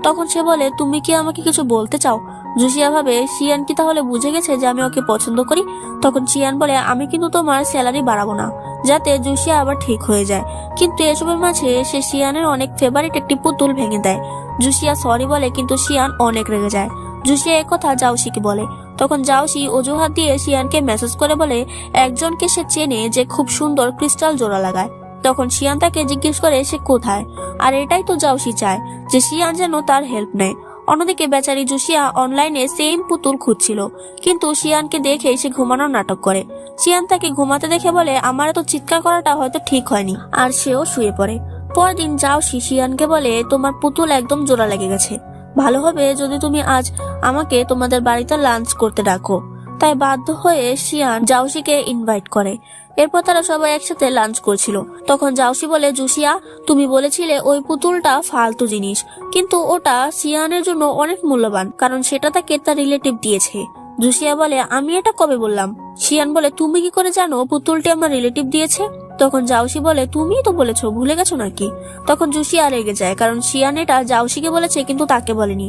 তখন সে বলে তুমি কি আমাকে কিছু বলতে চাও? জুসিয়া ভাবে শিয়ান কি তাহলে বুঝে গেছে যে আমি ওকে পছন্দ করি। তখন শিয়ান বলে আমি কিন্তু তোমার স্যালারি বাড়াবো না, যাতে জুসিয়া আবার ঠিক হয়ে যায়। কিন্তু এসবের মাঝে সে শিয়ানের অনেক ফেভারিট একটি পুতুল ভেঙে দেয়। জুসিয়া সরি বলে, কিন্তু শিয়ান অনেক রেগে যায়। জুসিয়া একথা জাউসিকে বলে। তখন জাউসি অজুহাত দিয়ে শিয়ানকে মেসেজ করে বলে একজনকে সে চেনে যে খুব সুন্দর ক্রিস্টাল জোড়া লাগায়। তখন শিয়ান তাকে জিজ্ঞেস করে সে কোথায়, আর এটাই তো জাউসি চায় যে শিয়ান যেন তার হেল্প নেয়। অন্যদিকে বেচারি জুসিয়া অনলাইনে সেম পুতুল খুঁজছিল, কিন্তু শিয়ানকে দেখে সে ঘুমানোর নাটক করে। শিয়ান তাকে ঘুমাতে দেখে বলে আমার এত চিৎকার করাটা হয়তো ঠিক হয়নি, আর সেও শুয়ে পড়ে। পরদিন জাউসি শিয়ানকে বলে তোমার পুতুল একদম জোড়া লেগে গেছে, ভালো হবে যদি তুমি আজ আমাকে তোমাদের বাড়িতে লাঞ্চ করতে ডাকো। তাই বাধ্য হয়ে শিয়ান জাউসিকে ইনভাইট করে। এরপর তারা সবাই একসাথে লাঞ্চ করছিল। তখন জাউসি বলে জুসিয়া তুমি বলেছিলে ওই পুতুলটা ফালতু জিনিস, কিন্তু ওটা শিয়ানের জন্য অনেক মূল্যবান, কারণ সেটা তাকে তার রিলেটিভ দিয়েছে। জুসিয়া বলে আমি এটা কবে বললাম? শিয়ান বলে তুমি কি করে জানো পুতুলটি আমার রিলেটিভ দিয়েছে? তখন জাউসি বলে তুমিই তো বলেছো, ভুলে গেছো নাকি? তখন জুসিয়া রেগে যায়, কারণ শিয়ান এটা জাউসিকে বলেছে কিন্তু তাকে বলেনি,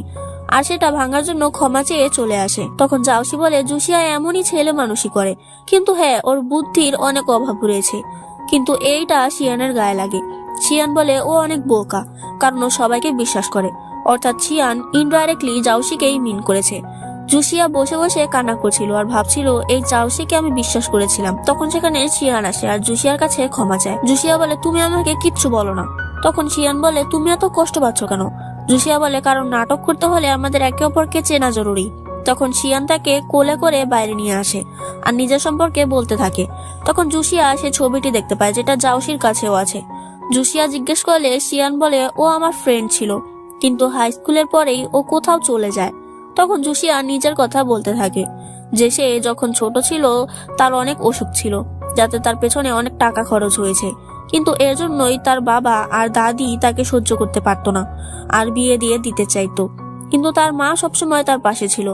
আর সেটা ভাঙার জন্য ক্ষমা চেয়ে চলে আসে। তখন জাউসি বলে জুসিয়া এমনই ছেলে মানুষই করে, কিন্তু হ্যাঁ ওর বুদ্ধির অনেক অভাব রয়েছে। কিন্তু এইটা শিয়ানের গায়ে লাগে। শিয়ান বলে ও অনেক বোকা, কারণ ও সবাইকে বিশ্বাস করে, অর্থাৎ শিয়ান ইনডাইরেক্টলি জাউসিকেই মিন করেছে। জুসিয়া বসে বসে কান্না করছিল আর ভাবছিল এই জাউসিকে আমি বিশ্বাস করেছিলাম। তখন সেখানে শিয়ান আসে আর জুসিয়ার কাছে ক্ষমা চায়। জুসিয়া বলে তুমি আমাকে কিচ্ছু বলো না। তখন শিয়ান বলে তুমি এত কষ্ট পাচ্ছ কেন? জুসিয়া বলে কারণ নাটক করতে হলে আমাদের একে অপরকে চেনা জরুরি। তখন শিয়ান তাকে কোলে করে বাইরে নিয়ে আসে আর নিজের সম্পর্কে বলতে থাকে। তখন জুসিয়া সে ছবিটি দেখতে পায় যেটা জাউসির কাছেও আছে। জুসিয়া জিজ্ঞেস করলে শিয়ান বলে ও আমার ফ্রেন্ড ছিল, কিন্তু হাই স্কুলের পরেই ও কোথাও চলে যায়। তখন জুসিয়া নিজের কথা বলতে থাকে যে সে যখন ছোট ছিল তার অনেক অসুখ ছিল, যাতে তার পেছনে অনেক টাকা খরচ হয়েছে, কিন্তু এর জন্যই তার বাবা আর দাদি তাকে সহ্য করতে পারতো না আর বিয়ে দিয়ে দিতে চাইতো। কিন্তু তার মা সবসময় তার পাশে ছিল,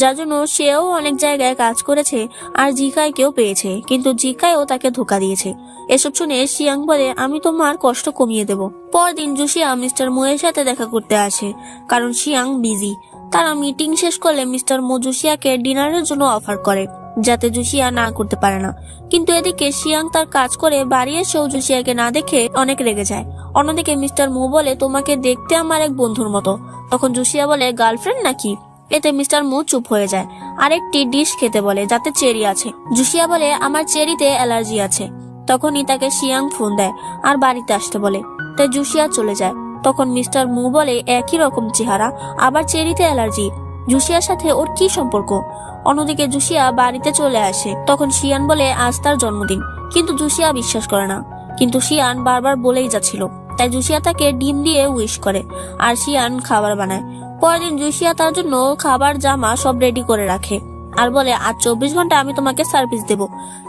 যার জন্য সেও অনেক জায়গায় কাজ করেছে আর জিকাইকেও পেয়েছে, কিন্তু জিকাইও তাকে ধোকা দিয়েছে। এসব শুনে শিয়াং বলে আমি তোমার কষ্ট কমিয়ে দেব। পরদিন জুসিয়া মিস্টার মোয়ের সাথে দেখা করতে আসে, কারণ শিয়াং বিজি। তারা মিটিং শেষ করলে মিস্টার মো জুসিয়াকে ডিনারের জন্য অফার করে, যাতে জুসিয়া না করতে পারে না। কিন্তু এদিকে শিয়াং তার কাজ করে বাড়ি এসেও জুসিয়াকে না দেখে অনেক রেগে যায়। অন্যদিকে মিস্টার মো বলে তোমাকে দেখতে আমার এক বন্ধুর মতো। তখন জুসিয়া বলে গার্লফ্রেন্ড নাকি? এতে মিস্টার মো চুপ হয়ে যায়। আরেকটি ডিশ খেতে বলে যাতে চেরি আছে। জুসিয়া বলে আমার চেরিতে অ্যালার্জি আছে। তখনই তাকে শিয়াং ফোন দেয় আর বাড়িতে আসতে বলে, তাই জুসিয়া চলে যায়। তখন মিস্টার মু বলে একই রকম চেহারা, আবার চেরিতে অ্যালার্জি, জুসিয়ার সাথে ওর কি সম্পর্ক? অন্যদিকে জুসিয়া বাড়িতে চলে আসে। তখন শিয়ান বলে আজ তার জন্মদিন, কিন্তু জুসিয়া বিশ্বাস করে না। কিন্তু শিয়ান বারবার বলেই যাচ্ছিল, তাই জুসিয়া তাকে ডিম দিয়ে উইশ করে আর শিয়ান খাবার বানায়। পরদিন জুসিয়া তার জন্য খাবার জামা সব রেডি করে রাখে আর বলে আজ 24 ঘন্টা আমি তোমাকে সার্ভিস দেব।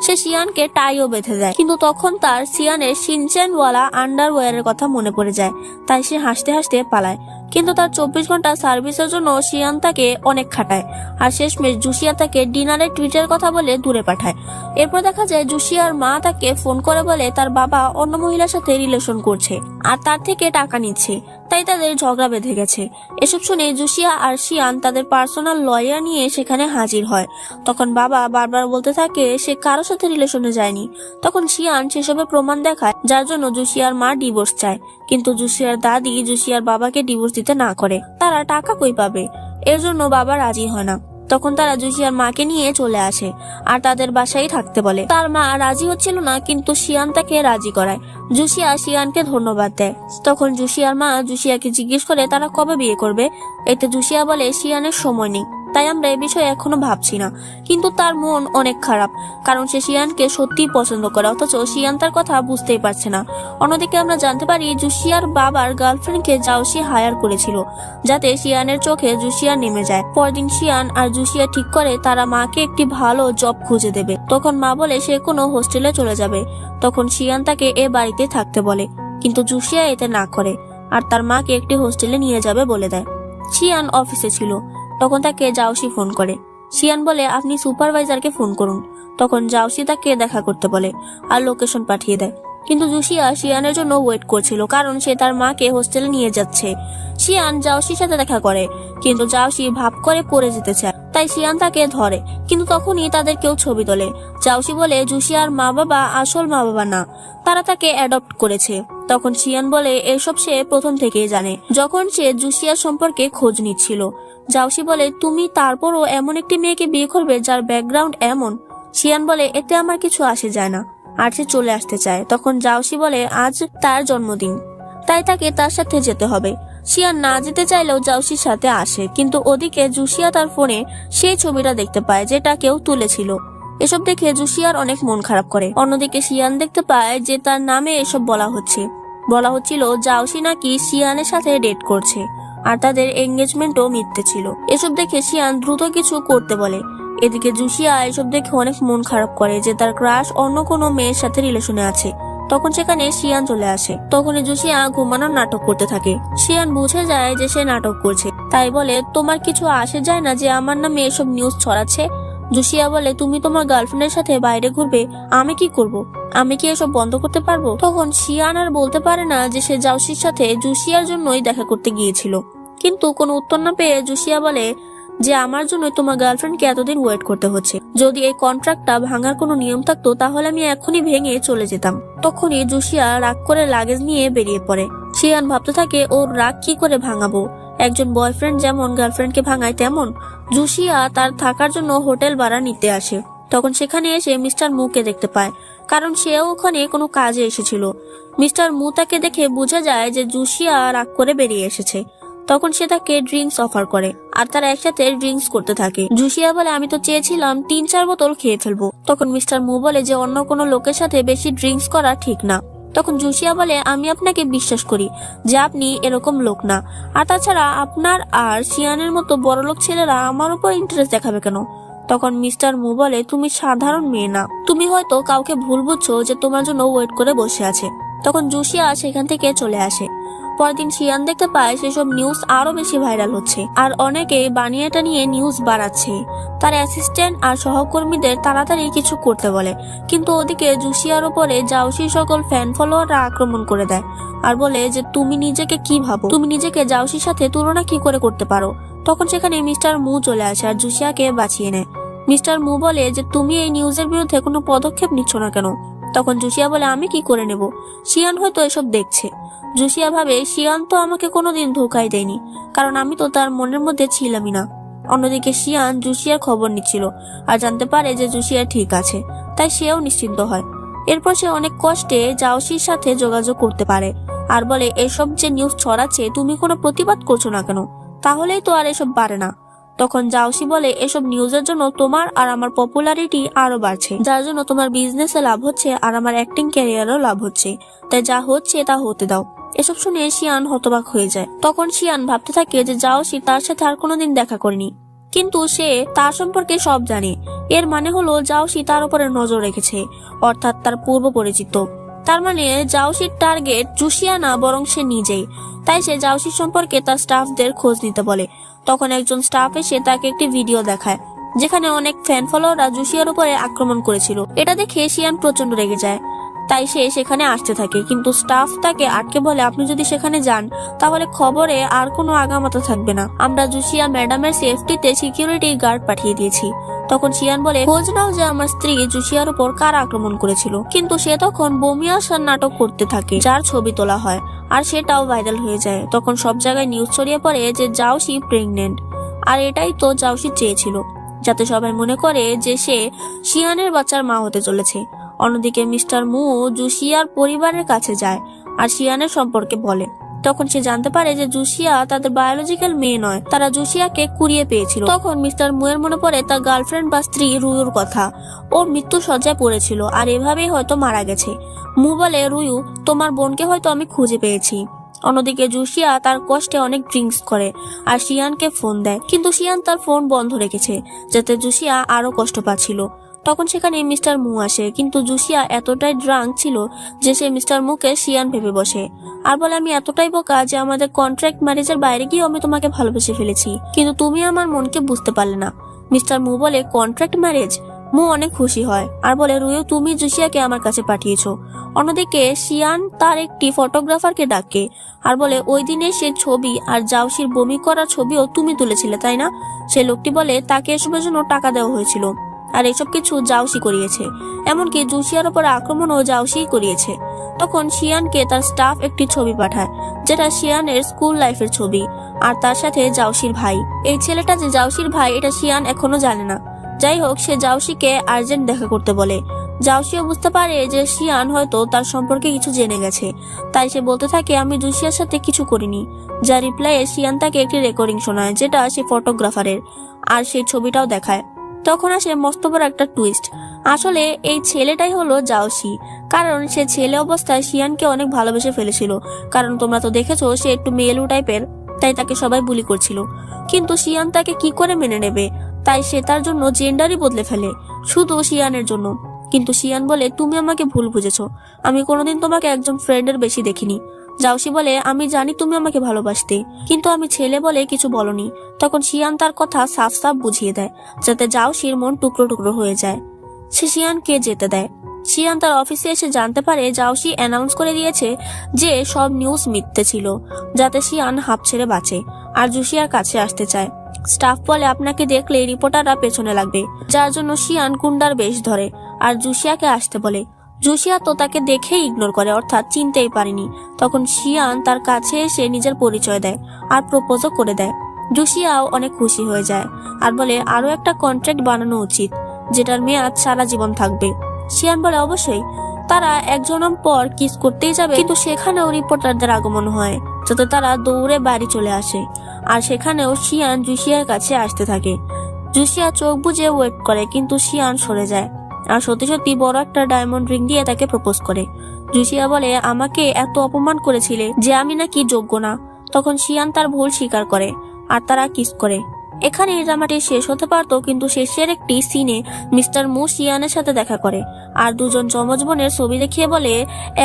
সে শিয়ানকে টাইও বেঁধে দেয়, কিন্তু তখন তার শিয়ানের শিনচেন ওয়ালা আন্ডারওয়্যারের কথা মনে পড়ে যায়, তাই সে হাসতে হাসতে পালায়। কিন্তু তার 24 ঘন্টা সার্ভিসের জন্য শিয়ান তাকে অনেক খাটায় আর শেষমেশ জুসিয়া তাকে ডিনারের টুইটের কথা বলে দূরে পাঠায়। এরপর দেখা যায় জুসিয়ার মা তাকে ফোন করে বলে তার বাবা অন্য মহিলার সাথে রিলেশন করছে আর তার থেকে টাকা নিচ্ছে, তাই তাদের ঝগড়া বেঁধে গেছে। এসব শুনে জুসিয়া আর শিয়ান তাদের পার্সোনাল লয়ার নিয়ে সেখানে হাজির হয়। তখন বাবা বারবার বলতে থাকে সে কারোর সাথে রিলেশনে যায়নি। তখন শিয়ান সেসবের প্রমাণ দেখায়, যার জন্য জুসিয়ার মা ডিভোর্স চায়, কিন্তু জুসিয়ার দাদি জুসিয়ার বাবাকে ডিভোর্স দিতে না করে। তারা টাকা কই পাবে, এর জন্য বাবা রাজি হয় না। তখন তারা জুসিয়ার মাকে নিয়ে চলে আসে আর তাদের বাসায় থাকতে বলে। তার মা রাজি হচ্ছিল না, কিন্তু শিয়ান তাকে রাজি করায়। জুসিয়া শিয়ানকে ধন্যবাদ দেয়। তখন জুসিয়ার মা জুসিয়াকে জিজ্ঞেস করে তারা কবে বিয়ে করবে। এতে জুসিয়া বলে শিয়ানের সময় নেই, তাই আমরা এ বিষয়ে এখনো ভাবছি না। কিন্তু তার মন অনেক খারাপ, কারণ সে শিয়ানকে সত্যিই পছন্দ করে, অথচ শিয়ান তার কথা বুঝতেই পারছে না। অন্যদিকে আমরা জানতে পারি জুসিয়ার বাবার গার্লফ্রেন্ডকে জাওশি হায়ার করেছিল, যাতে শিয়ানের চোখে জুসিয়া নেমে যায়। পরদিন শিয়ান আর জুসিয়া ঠিক করে তারা মাকে একটি ভালো জব খুঁজে দেবে। তখন মা বলে সে কোনো হোস্টেলে চলে যাবে। তখন শিয়ান তাকে এ বাড়িতে থাকতে বলে, কিন্তু জুসিয়া এতে না করে আর তার মাকে একটি হোস্টেলে নিয়ে যাবে বলে দেয়। শিয়ান অফিসে ছিল, তখন তাকে জাওশি ফোন করে। শিয়ান বলে আপনি সুপারভাইজারকে ফোন করুন। তখন জাওশি তাকে দেখা করতে বলে আর লোকেশন পাঠিয়ে দেয়। কিন্তু জুসিয়া শিয়ানের জন্য ওয়েট করছিল, কারণ সে তার মাকে হোস্টেলে নিয়ে যাচ্ছে। শিয়ান জাওশির সাথে দেখা করে, কিন্তু জাওশি ভাব করে পড়ে যেতে চায়, তাই শিয়ান তাকে ধরে। কিন্তু তখনই তাদের কেউ ছবি তোলে। জাওশি বলে জুসিয়ার মা বাবা আসল মা বাবা না, তারা তাকে অ্যাডপ্ট করেছে। তখন শিয়ান বলে এসব সে প্রথম থেকেই জানে, যখন সে জুসিয়ার সম্পর্কে খোঁজ নিচ্ছিল। জাওশি বলে তুমি তারপরও এমন একটি মেয়েকে বিয়ে করবে যার ব্যাকগ্রাউন্ড এমন। শিয়ান বলে এতে আমার কিছু আসে যায় না, আর সে চলে আসতে চায়। তখন জাওশি বলে আজ তার জন্মদিন, তাই তাকে তার সাথে যেতে হবে। শিয়ান না যেতে চাইলেও জাওশির সাথে আসে, কিন্তু ওদিকে জুসিয়া তার ফোনে সেই ছবিটা দেখতে পায় যেটা কেউ তুলেছিল। এসব দেখে জুসিয়ার অনেক মন খারাপ করে। অন্যদিকে শিয়ান দেখতে পায় যে তার নামে এসব বলা হচ্ছিল জাওশি নাকি শিয়ানের সাথে ডেট করছে, আর তাদের এঙ্গেজমেন্টও মিথ্যে ছিল। এসব দেখে শিয়ান দ্রুত কিছু করতে বলে। এদিকে জুসিয়া এসব দেখে অনেক মন খারাপ করে যে তার ক্রাশ অন্য কোনো মেয়ের সাথে রিলেশনে আছে। তখন সেখানে শিয়ান চলে আসে। তখনই জুসিয়া ঘুমানোর নাটক করতে থাকে। শিয়ান বুঝে যায় যে সে নাটক করছে, তাই বলে তোমার কিছু আসে যায় না যে আমার নামে এসব নিউজ ছড়াচ্ছে। জুসিয়া বলে তুমি তোমার গার্লফ্রেন্ডের সাথে বাইরে ঘুরবে, আমি কি করব? আমি কি এসব বন্ধ করতে পারবো? তখন শিয়ান আর বলতে পারে না যে সে জাওশির সাথে জুসিয়ার জন্যই দেখা করতে গিয়েছিল। কিন্তু কোনো উত্তর না পেয়ে জুসিয়া বলে যে আমার জন্য তোমার গার্লফ্রেন্ডকে এতদিন ওয়েট করতে হচ্ছে। যদি এই কন্ট্রাক্টটা ভাঙার কোনো নিয়ম থাকতো তাহলে আমি এখনই ভেঙে চলে যেতাম। তখনই জুসিয়া রাগ করে লাগেজ নিয়ে বেরিয়ে পড়ে। শিয়ান ভাবতে থাকে ওর রাগ কি করে ভাঙাবো। একজন বয়ফ্রেন্ড যেমন গার্লফ্রেন্ডকে ভাঙায়, তেমন জুসিয়া তার থাকার জন্য হোটেল ভাড়া নিতে আসে। তখন সেখানে এসে মিস্টার মুকে দেখতে পায়, কারণ সেও ওখানে কোনো কাজে এসেছিল। মিস্টার মু তাকে দেখে বোঝা যায় যে জুসিয়া রাগ করে বেরিয়ে এসেছে। তখন সে তাকে ড্রিঙ্কস অফার করে আর তারা একসাথে ড্রিঙ্কস করতে থাকে। জুসিয়া বলে আমি তো চেয়েছিলাম 3-4 বোতল খেয়ে ফেলবো। তখন মিস্টার মু বলে যে অন্য কোনো লোকের সাথে বেশি ড্রিঙ্কস করা ঠিক না। তখন জুসিয়া বলে আমি আপনাকে বিশ্বাস করি যে আপনি এরকম লোক না, আর তাছাড়া আপনার আর শিয়ানের মতো বড়লোক ছেলেরা আমার উপর ইন্টারেস্ট দেখাবে কেন? তখন মিস্টার মু বলে তুমি সাধারণ মেয়ে না, তুমি হয়তো কাউকে ভুল বুঝছো যে তোমার জন্য ওয়েট করে বসে আছে। তখন জুসিয়া সেখান থেকে চলে আসে। পরদিন শিয়ান দেখতে পায় সেসব নিউজ আরো বেশি ভাইরাল হচ্ছে, আর অনেকে বানিয়েটা নিয়ে নিউজ বাড়াচ্ছে। তার অ্যাসিস্ট্যান্ট আর সহকর্মীদের তাড়াতাড়ি কিছু করতে বলে, কিন্তু ওদিকে জুসিয়ার উপরে জাওশির সকল ফ্যান ফলোয়াররা আক্রমণ করে দেয় আর বলে যে তুমি নিজেকে কি ভাবো, তুমি নিজেকে জাওশির সাথে তুলনা কি করে করতে পারো। তখন সেখানে মিস্টার মু চলে আসে আর জুসিয়াকে বাঁচিয়ে নেয়। মিস্টার মু বলে যে তুমি এই নিউজের বিরুদ্ধে কোনো পদক্ষেপ নিচ্ছ না কেন? তখন জুসিয়া বলে আমি কি করে নেব, শিয়ান হয়তো এসব দেখছে। জুসিয়া ভাবে শিয়ান তো আমাকে কোনোদিন ধোকাই দেয়নি, কারণ আমি তো তার মনের মধ্যে ছিলামই না। অন্যদিকে শিয়ান জুসিয়ার খবর নিচ্ছিল আর জানতে পারে যে জুসিয়া ঠিক আছে, তাই সেও নিশ্চিন্ত হয়। এরপর সে অনেক কষ্টে জাওশির সাথে যোগাযোগ করতে পারে আর বলে এসব যে নিউজ ছড়াচ্ছে তুমি কোনো প্রতিবাদ করছো না কেন, তাহলেই তো আর এসব বাড়ে না। তখন জাওশি বলে এসব নিউজের জন্য তোমার আর আমার পপুলারিটি আরো বাড়ছে, যার জন্য তোমার বিজনেসে লাভ হচ্ছে আর আমার অ্যাক্টিং ক্যারিয়ারও লাভ হচ্ছে, তাই যা হচ্ছে তা হতে দাও। এসব শুনে শিয়ান হতবাক হয়ে যায়। তখন শিয়ান ভাবতে থাকে যে জাওশি তার সাথে আর কোনোদিন দেখা করেনি, কিন্তু সে তার সম্পর্কে সব জানে। এর মানে হলো জাওশি তার উপরে নজর রেখেছে, অর্থাৎ তার পূর্ব পরিচিত। তার মানে জাওশির টার্গেট জুসিয়া না, বরং সে নিজেই। তাই সে জাওশির সম্পর্কে তার স্টাফদের খোঁজ নিতে বলে। তখন একজন স্টাফ এসে তাকে একটি ভিডিও দেখায় যেখানে অনেক ফ্যান ফলোয়াররা জুসিয়ার উপরে আক্রমণ করেছিল। এটা দেখে শিয়ান প্রচন্ড রেগে যায়, তাই সে সেখানে আসতে থাকে, কিন্তু স্টাফ তাকে আটকে বলে আপনি যদি সেখানে যান তাহলে খবরে আর কোনো আগামাথা থাকবে না। আমরা জুসিয়া ম্যাডামের সেফটিতে সিকিউরিটি গার্ড পাঠিয়ে দিয়েছি, তখন শিয়ান বলে, খোঁজ নাও যে আমার স্ত্রী জুসিয়ার উপর কারা আক্রমণ করেছিল। কিন্তু সে তখন বমি আসার নাটক করতে থাকে, যার ছবি তোলা হয় আর সেটাও ভাইরাল হয়ে যায়। তখন সব জায়গায় নিউজ ছড়িয়ে পড়ে যে জাওশি প্রেগনেন্ট, আর এটাই তো জাওশি চেয়েছিল, যাতে সবাই মনে করে যে সে শিয়ানের বাচ্চার মা হতে চলেছে। অন্যদিকে মিস্টার মু জুসিয়ার পরিবারের কাছে যায় আর শিয়ানের সম্পর্কে বলে। তখন সে জানতে পারে যে জুসিয়া তাদের বায়োলজিক্যাল মেয়ে নয়, তারা জুসিয়াকে কুড়িয়ে পেয়েছিল। তখন মিস্টার মুয়ের মনে পড়ে তার গার্লফ্রেন্ড বা স্ত্রী রুয়ুর কথা। ওর মৃত্যু সজ্জায় পড়েছিল আর এভাবেই হয়তো মারা গেছে। মু বলে, রুয়ু, তোমার বোনকে হয়তো আমি খুঁজে পেয়েছি। অন্যদিকে জুসিয়া তার কষ্টে অনেক ড্রিঙ্কস করে আর শিয়ানকে ফোন দেয়, কিন্তু শিয়ান তার ফোন বন্ধ রেখেছে যাতে জুসিয়া আরো কষ্ট পাচ্ছিল। তখন সেখানে মিস্টার মু আসে, কিন্তু জুসিয়া এতটাই ড্রাঙ্ক ছিল যে সে মিস্টার মুকে শিয়ান ভেবে বসে আর বলে, আমি এতটাই বোকা যে আমাদের কন্ট্রাক্ট ম্যারেজের বাইরে গিয়ে আমি তোমাকে ভালোবেসে ফেলেছি, কিন্তু তুমি আমার মনকে বুঝতে পারলে না। মিস্টার মু বলে, কন্ট্রাক্ট ম্যারেজ? মু অনেক খুশি হয় আর বলে, রুয়ু, তুমি জুসিয়াকে আমার কাছে পাঠিয়েছো। অন্যদিকে শিয়ান তার একটি ফটোগ্রাফারকে ডাকে আর বলে, ওই দিনে সে ছবি আর জাওশির বমি করার ছবিও তুমি তুলেছিলে, তাই না? সে লোকটি বলে, তাকে এসবের জন্য টাকা দেওয়া হয়েছিল আর এসব কিছু জাওশি করিয়েছে, এমনকি জুসিয়ার উপর আক্রমণও জাওশি করিয়েছে। তখন শিয়ানকে তার স্টাফ একটি ছবি পাঠায়, যেটা শিয়ানের স্কুল লাইফের ছবি আর তার সাথে জাওশির ভাই। এই ছেলেটা যে জাওশির ভাই এটা শিয়ান এখনো জানে না। যাই হোক, সে জাওশিকে আর্জেন্ট দেখা করতে বলে। জাওশিও বুঝতে পারে যে শিয়ান হয়তো তার সম্পর্কে কিছু জেনে গেছে, তাই সে বলতে থাকে, আমি জুসিয়ার সাথে কিছু করিনি। যা রিপ্লাইয়ে শিয়ান তাকে একটি রেকর্ডিং শোনায়, যেটা সে ফটোগ্রাফারের, আর সেই ছবিটাও দেখায়। তখন আসে মস্ত বড় একটা টুইস্ট। আসলে এই ছেলেটাই হলো জাওশি, কারণ সে ছেলে অবস্থায় শিয়ানকে অনেক ভালোবেসে ফেলেছিল। কারণ তোমরা তো দেখেছো সে একটু মেয়েলু টাইপের, তাই তাকে সবাই বুলি করছিল। কিন্তু শিয়ান তাকে কি করে মেনে নেবে, তাই সে তার জন্য জেন্ডারই বদলে ফেলে, শুধু শিয়ানের জন্য। কিন্তু শিয়ান বলে, তুমি আমাকে ভুল বুঝেছো, আমি কোনোদিন তোমাকে একজন ফ্রেন্ডের বেশি দেখিনি। জাওশি বলে, আমি জানি তুমি আমাকে ভালোবাসতে, কিন্তু আমি ছেলে বলে কিছু বলনি। তখন শিয়ান তার কথা সাফ সাফ বুঝিয়ে দেয়, যাতে জাওশির মন টুকরো টুকরো হয়ে যায়। সে শিয়ানকে যেতে দেয়। শিয়ান তার অফিসে এসে জানতে পারে জাওশি অ্যানাউন্স করে দিয়েছে যে সব নিউজ মিথ্যে ছিল, যাতে শিয়ান হাঁপ ছেড়ে বাঁচে আর জুসিয়ার কাছে আসতে চায়। স্টাফ বলে, আপনাকে দেখলে রিপোর্টাররা পেছনে লাগবে, যার জন্য শিয়ান কুন্ডার বেশ ধরে আর জুসিয়াকে আসতে বলে। জুসিয়া তো তাকে দেখেই ইগনোর করে, অর্থাৎ চিনতেই পারেনি। তখন শিয়ান তার কাছে এসে নিজের পরিচয় দেয় আর প্রপোজও করে দেয়। জুসিয়াও অনেক খুশি হয়ে যায় আর বলে, আরো একটা কন্ট্রাক্ট বানানো উচিত, যেটার মেয়াদ সারা জীবন থাকবে। শিয়ান বলে, অবশ্যই। তারা একজন পর কিস করতেই যাবে, কিন্তু সেখানেও রিপোর্টারদের আগমন হয়, যাতে তারা দৌড়ে বাড়ি চলে আসে। আর সেখানেও শিয়ান জুসিয়ার কাছে আসতে থাকে। জুসিয়া চোখ বুজে ওয়েট করে, কিন্তু শিয়ান সরে যায় আর সত্যি সত্যি বড় একটা ডায়মন্ড রিং দিয়ে তাকে প্রপোজ করে। জুসিয়া বলে, আমাকে এত অপমান করেছিলে যে আমি নাকি যোগ্য না। তখন শিয়ান তার ভুল স্বীকার করে আর তারা কিস করে। এখানে ড্রামাটি শেষ হতে পারতো, কিন্তু শেষের একটি সিনে মিস্টার মু শিয়ানের সাথে দেখা করে আর দুজন যমজ বোনের ছবি দেখিয়ে বলে,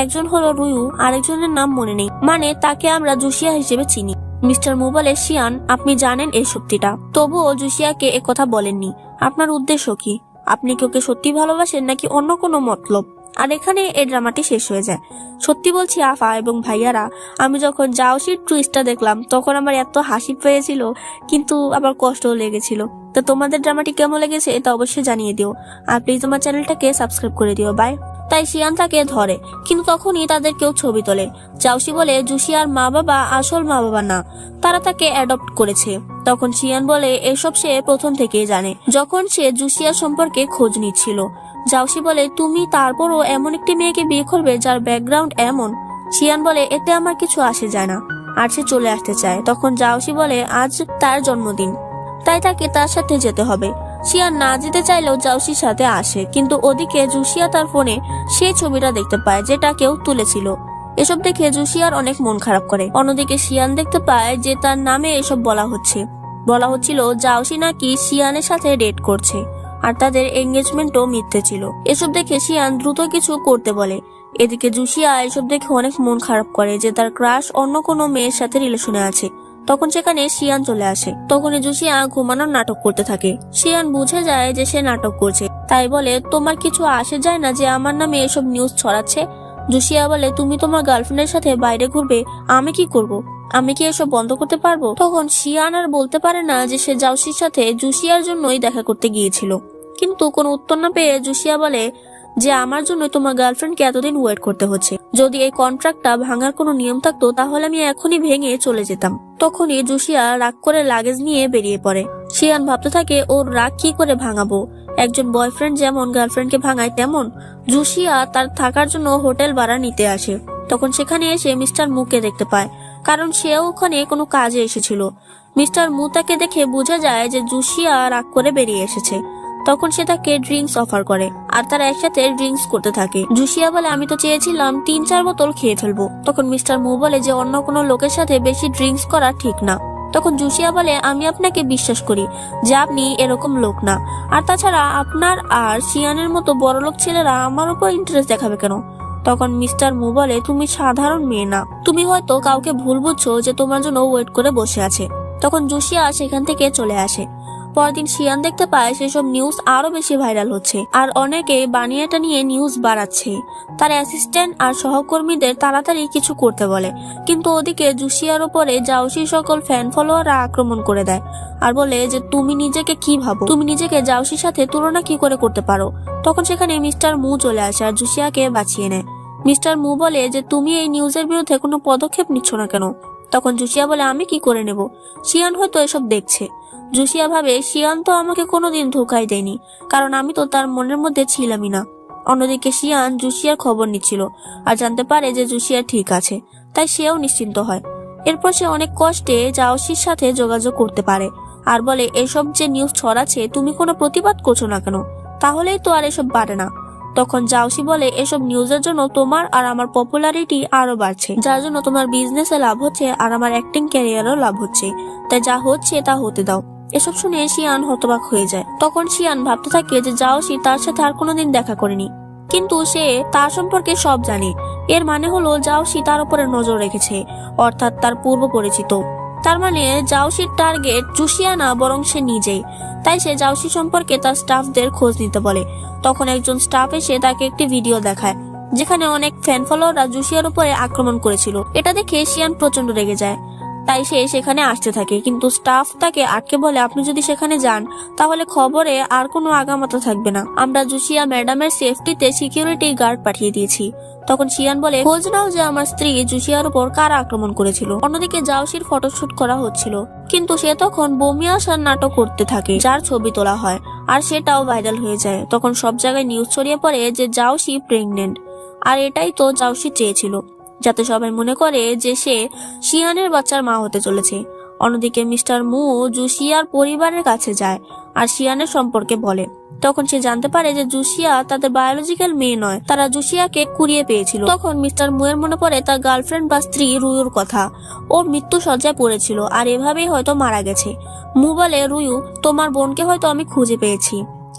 একজন হলো রুয়ু, আরেকজনের নাম মনে নেই, মানে তাকে আমরা জুসিয়া হিসেবে চিনি। মিস্টার মু বলে, শিয়ান, আপনি জানেন এই সত্যিটা, তবুও জুসিয়াকে একথা বলেননি। আপনার উদ্দেশ্য কি? আপনি কি ওকে সত্যি ভালোবাসেন নাকি অন্য কোনো মতলব? আর এখানে এই ড্রামাটি শেষ হয়ে যায়। সত্যি বলছি আফা এবং ভাইয়ারা, আমি যখন জাওশির টুইস্টটা দেখলাম তখন আমার এত হাসি পেয়েছিল, কিন্তু আবার কষ্টও লেগেছিল। তো তোমাদের ড্রামাটি কেমন লেগেছে এটা অবশ্যই জানিয়ে দিও, আর প্লিজ আমার চ্যানেলটাকে সাবস্ক্রাইব করে দিও। বাই। তাই শিয়ান তাকে ধরে, কিন্তু তখনই তাদের কেউ ছবি তোলে। জাওশি বলে, জুসিয়ার মা বাবা আসল মা বাবা না, তারা তাকে অ্যাডপ্ট করেছে। তখন শিয়ান বলে, এসব সে প্রথম থেকেই জানে, যখন সে জুসিয়ার সম্পর্কে খোঁজ নিচ্ছিল। জাওশি বলে, তুমি তারপরও এমন একটি মেয়েকে বিয়ে করবে যার ব্যাকগ্রাউন্ড এমন? শিয়ান বলে, এতে আমার কিছু আসে যায় না, আর সে চলে আসতে চায়। তখন জাওশি বলে, আজ তার জন্মদিন, তাই তাকে তার সাথে যেতে হবে। শিয়ান না যেতে চাইলেও জাওশির সাথে আসে, কিন্তু ওদিকে জুসিয়া তার ফোনে সেই ছবিটা দেখতে পায় যেটা কেউ তুলেছিল। এসব দেখে জুসিয়ার অনেক মন খারাপ করে। অন্যদিকে শিয়ান দেখতে পায় যে তার নামে এসব বলা হচ্ছিল জাওশি নাকি শিয়ানের সাথে ডেট করছে আর তাদের এঙ্গেজমেন্টও মিথ্যে ছিল। এসব দেখে শিয়ান দ্রুত কিছু করতে বলে। এদিকে জুসিয়া এসব দেখে অনেক মন খারাপ করে যে তার ক্রাশ অন্য কোনো মেয়ের সাথে রিলেশনে আছে। তখন সেখানে শিয়ান চলে আসে। তখনই জুসিয়া ঘুমানোর নাটক করতে থাকে। শিয়ান বুঝে যায় যে সে নাটক করছে, তাই বলে, তোমার কিছু আসে যায় না যে আমার নামে এসব নিউজ ছড়াচ্ছে? জুসিয়া বলে, তুমি তোমার গার্লফ্রেন্ডের সাথে বাইরে ঘুরবে, আমি কি করব? আমি কি এসব বন্ধ করতে পারবো? তখন শিয়ান আর বলতে পারে না যে সে জাওশির সাথে জুসিয়ার জন্যই দেখা করতে গিয়েছিল। কিন্তু কোনো উত্তর না পেয়ে জুসিয়া বলে যে আমার জন্য তোমার গার্লফ্রেন্ডকে এতদিন ওয়েট করতে হচ্ছে। যদি এই কন্ট্রাক্টটা ভাঙার কোনো নিয়ম থাকতো তাহলে আমি এখনই ভেঙে চলে যেতাম। তখনই জুসিয়া রাগ করে লাগেজ নিয়ে বেরিয়ে পড়ে। শিয়ান ভাবতে থাকে ওর রাগ কি করে ভাঙাবো। একজন বয়ফ্রেন্ড যেমন গার্লফ্রেন্ডকে ভাঙায় তেমন জুসিয়া তার থাকার জন্য হোটেল ভাড়া নিতে আসে। তখন সেখানে এসে মিস্টার মুকে দেখতে পায়, কারণ সেও ওখানে কোনো কাজে এসেছিল। মিস্টার মু তাকে দেখে বোঝা যায় যে জুসিয়া রাগ করে বেরিয়ে এসেছে। তখন সে তাকে ড্রিঙ্কস অফার করে আর তারা একসাথে ড্রিঙ্কস করতে থাকে। জুসিয়া বলে আমি তো চেয়েছিলাম 3-4 বোতল খেয়ে ফেলবো। তখন মিস্টার মু বলে যে অন্য কোনো লোকের সাথে বেশি ড্রিঙ্কস করা ঠিক না। তখন জুসিয়া বলে আমি আপনাকে বিশ্বাস করি যে আপনি এরকম লোক না, আর তাছাড়া আপনার আর শিয়ানের মতো বড়লোক ছেলেরা আমার উপর ইন্টারেস্ট দেখাবে কেন। তখন মিস্টার মু বলে তুমি সাধারণ মেয়ে না, তুমি হয়তো কাউকে ভুল বুঝছো যে তোমার জন্য ওয়েট করে বসে আছে। তখন জুসিয়া সেখান থেকে চলে আসে। পরদিন শিয়ান দেখতে পায় সেসব নিউজ আরো বেশি ভাইরাল হচ্ছে আর অনেকে বানিয়েটা নিয়ে নিউজ বাড়াচ্ছে। তার অ্যাসিস্ট্যান্ট আর সহকর্মীদের তাড়াতাড়ি কিছু করতে বলে, কিন্তু ওদিকে জুসিয়ার উপরে জাওশির সকল ফ্যান ফলোয়াররা আক্রমণ করে দেয় আর বলে যে তুমি নিজেকে কি ভাবো, তুমি নিজেকে জাওশির সাথে তুলনা কি করে করতে পারো। তখন সেখানে মিস্টার মু চলে আসে আর জুসিয়াকে বাঁচিয়ে নেয়। মিস্টার মু বলে যে তুমি এই নিউজের বিরুদ্ধে কোনো পদক্ষেপ নিচ্ছ না কেন। তখন জুসিয়া বলে আমি কি করে নেব, শিয়ান হয়তো এসব দেখছে। জুসিয়া ভাবে শিয়ান তো আমাকে কোনোদিন ধোকাই দেয়নি, কারণ আমি তো তার মনের মধ্যে ছিলামই না। অন্যদিকে শিয়ান জুসিয়ার খবর নিচ্ছিল আর জানতে পারে যে জুসিয়া ঠিক আছে, তাই সেও নিশ্চিন্ত হয়। এরপর সে অনেক কষ্টে জাওশির সাথে যোগাযোগ করতে পারে আর বলে এসব যে নিউজ ছড়াচ্ছে তুমি কোনো প্রতিবাদ করছো না কেন, তাহলেই তো আর এসব বাড়ে না। তখন জাওশি বলে এসব নিউজের জন্য তোমার আর আমার পপুলারিটি আরো বাড়ছে, যার জন্য তোমার বিজনেসে লাভ হচ্ছে আর আমার অ্যাক্টিং ক্যারিয়ারও লাভ হচ্ছে, তাই যা হচ্ছে তা হতে দাও। এসব শুনে শিয়ান হতবাক হয়ে যায়। তখন শিয়ান ভাবতে থাকে যে জাওশি তার সাথে আর কোনোদিন দেখা করেনি, কিন্তু সে তার সম্পর্কে সব জানে। এর মানে হলো জাওশি তার উপরে নজর রেখেছে, অর্থাৎ তার পূর্ব পরিচিত। তার মানে জাওশির টার্গেট জুসিয়া না, বরং সে নিজেই। তাই সে জাওশি সম্পর্কে তার স্টাফদের খোঁজ নিতে বলে। তখন একজন স্টাফ এসে তাকে একটি ভিডিও দেখায় যেখানে অনেক ফ্যান ফলোয়াররা জুসিয়ার উপরে আক্রমণ করেছিল। এটা দেখে শিয়ান প্রচন্ড রেগে যায়, তাই সে সেখানে আসতে থাকে, কিন্তু স্টাফ তাকে আটকে বলে আপনি যদি সেখানে যান তাহলে খবরে আর কোনো আগামাথা থাকবে না। আমরা জুসিয়া ম্যাডামের সেফটিতে সিকিউরিটি গার্ড পাঠিয়ে দিয়েছি। তখন শিয়ান বলে খোঁজ নাও যে আমার স্ত্রী জুসিয়ার উপর কারা আক্রমণ করেছিল। অন্যদিকে জাওশির ফটোশুট করা হচ্ছিল, কিন্তু সে তখন বমি আসার নাটক করতে থাকে, যার ছবি তোলা হয় আর সেটাও ভাইরাল হয়ে যায়। তখন সব জায়গায় নিউজ ছড়িয়ে পড়ে যে জাওশি প্রেগনেন্ট, আর এটাই তো জাওশি চেয়েছিল, যাতে সবাই মনে করে যে সে শিয়ানের বাচ্চার মা হতে চলেছে। অন্যদিকে মিস্টার মু জুসিয়ার পরিবারের কাছে যায় আর শিয়ানের সম্পর্কে বলে। তখন সে জানতে পারে যে জুসিয়া তাদের বায়োলজিক্যাল মেয়ে নয়, তারা জুসিয়াকে কুড়িয়ে পেয়েছিল। তখন মিস্টার মুয়ের মনে পড়ে তার গার্লফ্রেন্ড বা স্ত্রী রুয়ুর কথা। ও মৃত্যু সজ্জায় পড়েছিল আর এভাবেই হয়তো মারা গেছে। মু বলে রুয়ু তোমার বোনকে হয়তো আমি খুঁজে পেয়েছি।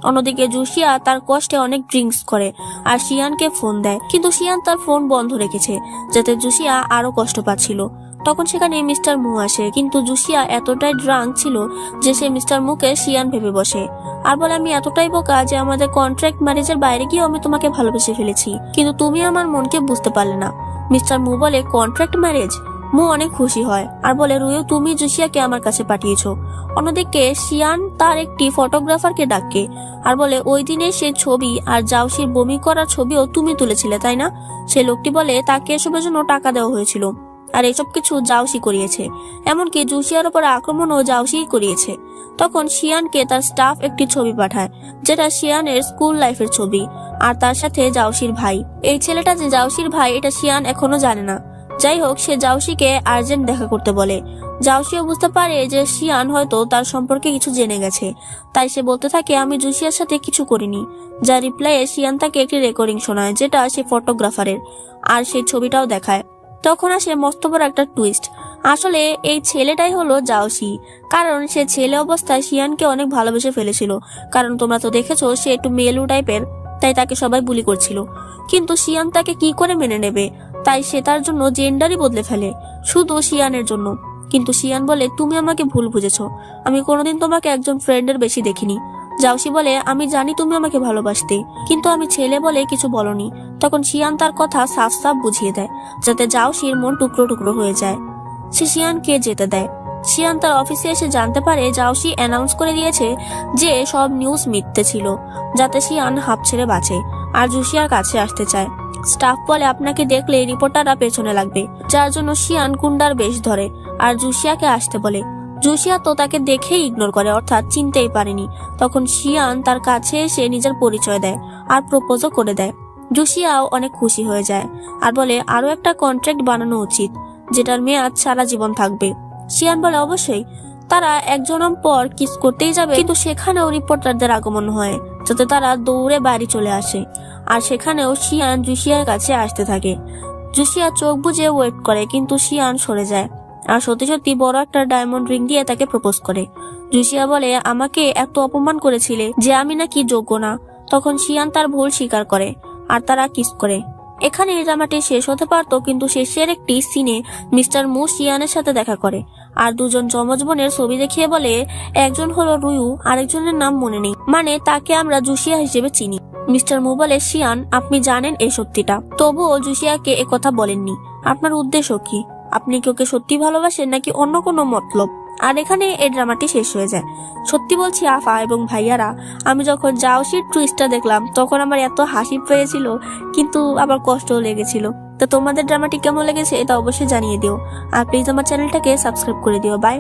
অন্যদিকে জুসিয়া তার কষ্টে অনেক ড্রিঙ্কস করে আর শিয়ানকে ফোন দেয়, কিন্তু শিয়ান তার ফোন বন্ধ রেখেছে যাতে জুসিয়া আরো কষ্ট পাচ্ছিল। তখন সেখানে মিস্টার মু আসে, কিন্তু জুসিয়া এতটাই ড্রাঙ্ক ছিল যে সে মিস্টার মুকে শিয়ান ভেবে বসে আর বলে আমি এতটাই বোকা যে আমাদের কন্ট্রাক্ট ম্যারেজের বাইরে গিয়ে আমি তোমাকে ভালোবেসে ফেলেছি, কিন্তু তুমি আমার মনকে বুঝতে পারলে না। মিস্টার মু বলে কন্ট্রাক্ট ম্যারেজ। মু অনেক খুশি হয় আর বলে রুয়ু তুমি জুসিয়াকে আমার কাছে পাঠিয়েছো। অন্যদিকে শিয়ান তার একটি ফটোগ্রাফারকে ডাকে আর বলে ওই দিনের সেই ছবি আর জাওশির বমি করার ছবিও তুমি তুলেছিলে তাই না। সে লোকটি বলে তাকে এসবের জন্য টাকা দেওয়া হয়েছিল আর এসব কিছু জাওশি করিয়েছে, এমনকি জুসিয়ার উপর আক্রমণও জাওশিই করিয়েছে। তখন শিয়ানকে তার স্টাফ একটি ছবি পাঠায় যেটা শিয়ানের স্কুল লাইফের ছবি আর তার সাথে জাওশির ভাই। এই ছেলেটা যে জাওশির ভাই এটা শিয়ান এখনো জানে না। যাই হোক, সে জাওশিকে আর্জেন্ট দেখা করতে বলে। জাওশিও বুঝতে পারে যে শিয়ান হয়তো তার সম্পর্কে কিছু জেনে গেছে, তাই সে বলতে থাকে আমি জুসিয়ার সাথে কিছু করিনি। যা রিপ্লাইয়ে শিয়ান তাকে একটি রেকর্ডিং শোনায় যেটা সে ফটোগ্রাফারের, আর সেই ছবিটাও দেখায়। তখন আসে মস্ত বড় একটা টুইস্ট। আসলে এই ছেলেটাই হলো জাওশি, কারণ সে ছেলে অবস্থায় শিয়ানকে অনেক ভালোবেসে ফেলেছিল। কারণ তোমরা তো দেখেছো সে একটু মেলু টাইপের, তাই তাকে সবাই বুলি করছিল। কিন্তু শিয়ান তাকে কি করে মেনে নেবে, তাই সে তার জন্য জেন্ডারই বদলে ফেলে শুধু শিয়ানের জন্য। কিন্তু শিয়ান বলে তুমি আমাকে ভুল বুঝেছো, আমি কোনোদিন তোমাকে একজন ফ্রেন্ডের বেশি দেখিনি। জাওশি বলে আমি জানি তুমি আমাকে ভালোবাসতে, কিন্তু আমি ছেলে বলে কিছু বলনি। তখন শিয়ান তার কথা সাফ সাফ বুঝিয়ে দেয় যাতে জাওশির মন টুকরো টুকরো হয়ে যায়। সে শিয়ানকে যেতে দেয়। শিয়ান তার অফিসে এসে জানতে পারে জাওশি অ্যানাউন্স করে দিয়েছে যে সব নিউজ মিথ্যে ছিল, যাতে শিয়ান হাঁপ ছেড়ে বাঁচে আর জুসিয়ার কাছে আসতে চায়। স্টাফ বলে আপনাকে দেখলে রিপোর্টাররা পেছনে লাগবে, যার জন্য শিয়ান গুন্ডার বেশ ধরে আর জুসিয়াকে আসতে বলে। জুসিয়া তো তাকে দেখেই ইগনোর করে, অর্থাৎ চিনতেই পারেনি। তখন শিয়ান তার কাছে এসে নিজের পরিচয় দেয় আর প্রপোজও করে দেয়। জুসিয়াও অনেক খুশি হয়ে যায় আর বলে আরো একটা কন্ট্রাক্ট বানানো উচিত, যেটার মেয়াদ সারা জীবন থাকবে। শিয়ান বলে অবশ্যই। তারা এক জনম পর কিস করতেই যাবে, কিন্তু সেখানেও রিপোর্টারদের আগমন হয়, যাতে তারা দৌড়ে বাড়ি চলে আসে। আর সেখানেও শিয়ান জুসিয়ার কাছে আসতে থাকে। জুসিয়া চোখ বুজে ওয়েট করে, কিন্তু শিয়ান সরে যায় আর সত্যি সত্যি বড় একটা ডায়মন্ড রিং দিয়ে তাকে প্রপোজ করে। জুসিয়া বলে আমাকে এত অপমান করেছিলে যে আমি নাকি যোগ্য না। তখন শিয়ান তার ভুল স্বীকার করে আর তারা কিস করে। এখানে এই ড্রামাটি শেষ হতে পারতো, কিন্তু শেষের একটি সিনে মিস্টার মু শিয়ানের সাথে দেখা করে আর দুজন যমজ বোনের ছবি দেখিয়ে বলে একজন হলো রুয়ু, আরেকজনের নাম মনে নেই, মানে তাকে আমরা জুসিয়া হিসেবে চিনি। মিস্টার মু বলে শিয়ান আপনি জানেন এই সত্যিটা, তবুও জুসিয়াকে একথা বলেননি। আপনার উদ্দেশ্য কি? আপনি কি ওকে সত্যি ভালোবাসেন নাকি অন্য কোনো মতলব? আর এখানে এই ড্রামাটি শেষ হয়ে যায়। সত্যি বলছি আফা এবং ভাইয়ারা, আমি যখন জাওশির টুইস্টটা দেখলাম তখন আমার এত হাসি পেয়েছিল, কিন্তু আবার কষ্টও লেগেছিল। তো তোমাদের ড্রামাটি কেমন লেগেছে এটা অবশ্যই জানিয়ে দিও আর প্লিজ আমার চ্যানেলটাকে সাবস্ক্রাইব করে দিও। বাই।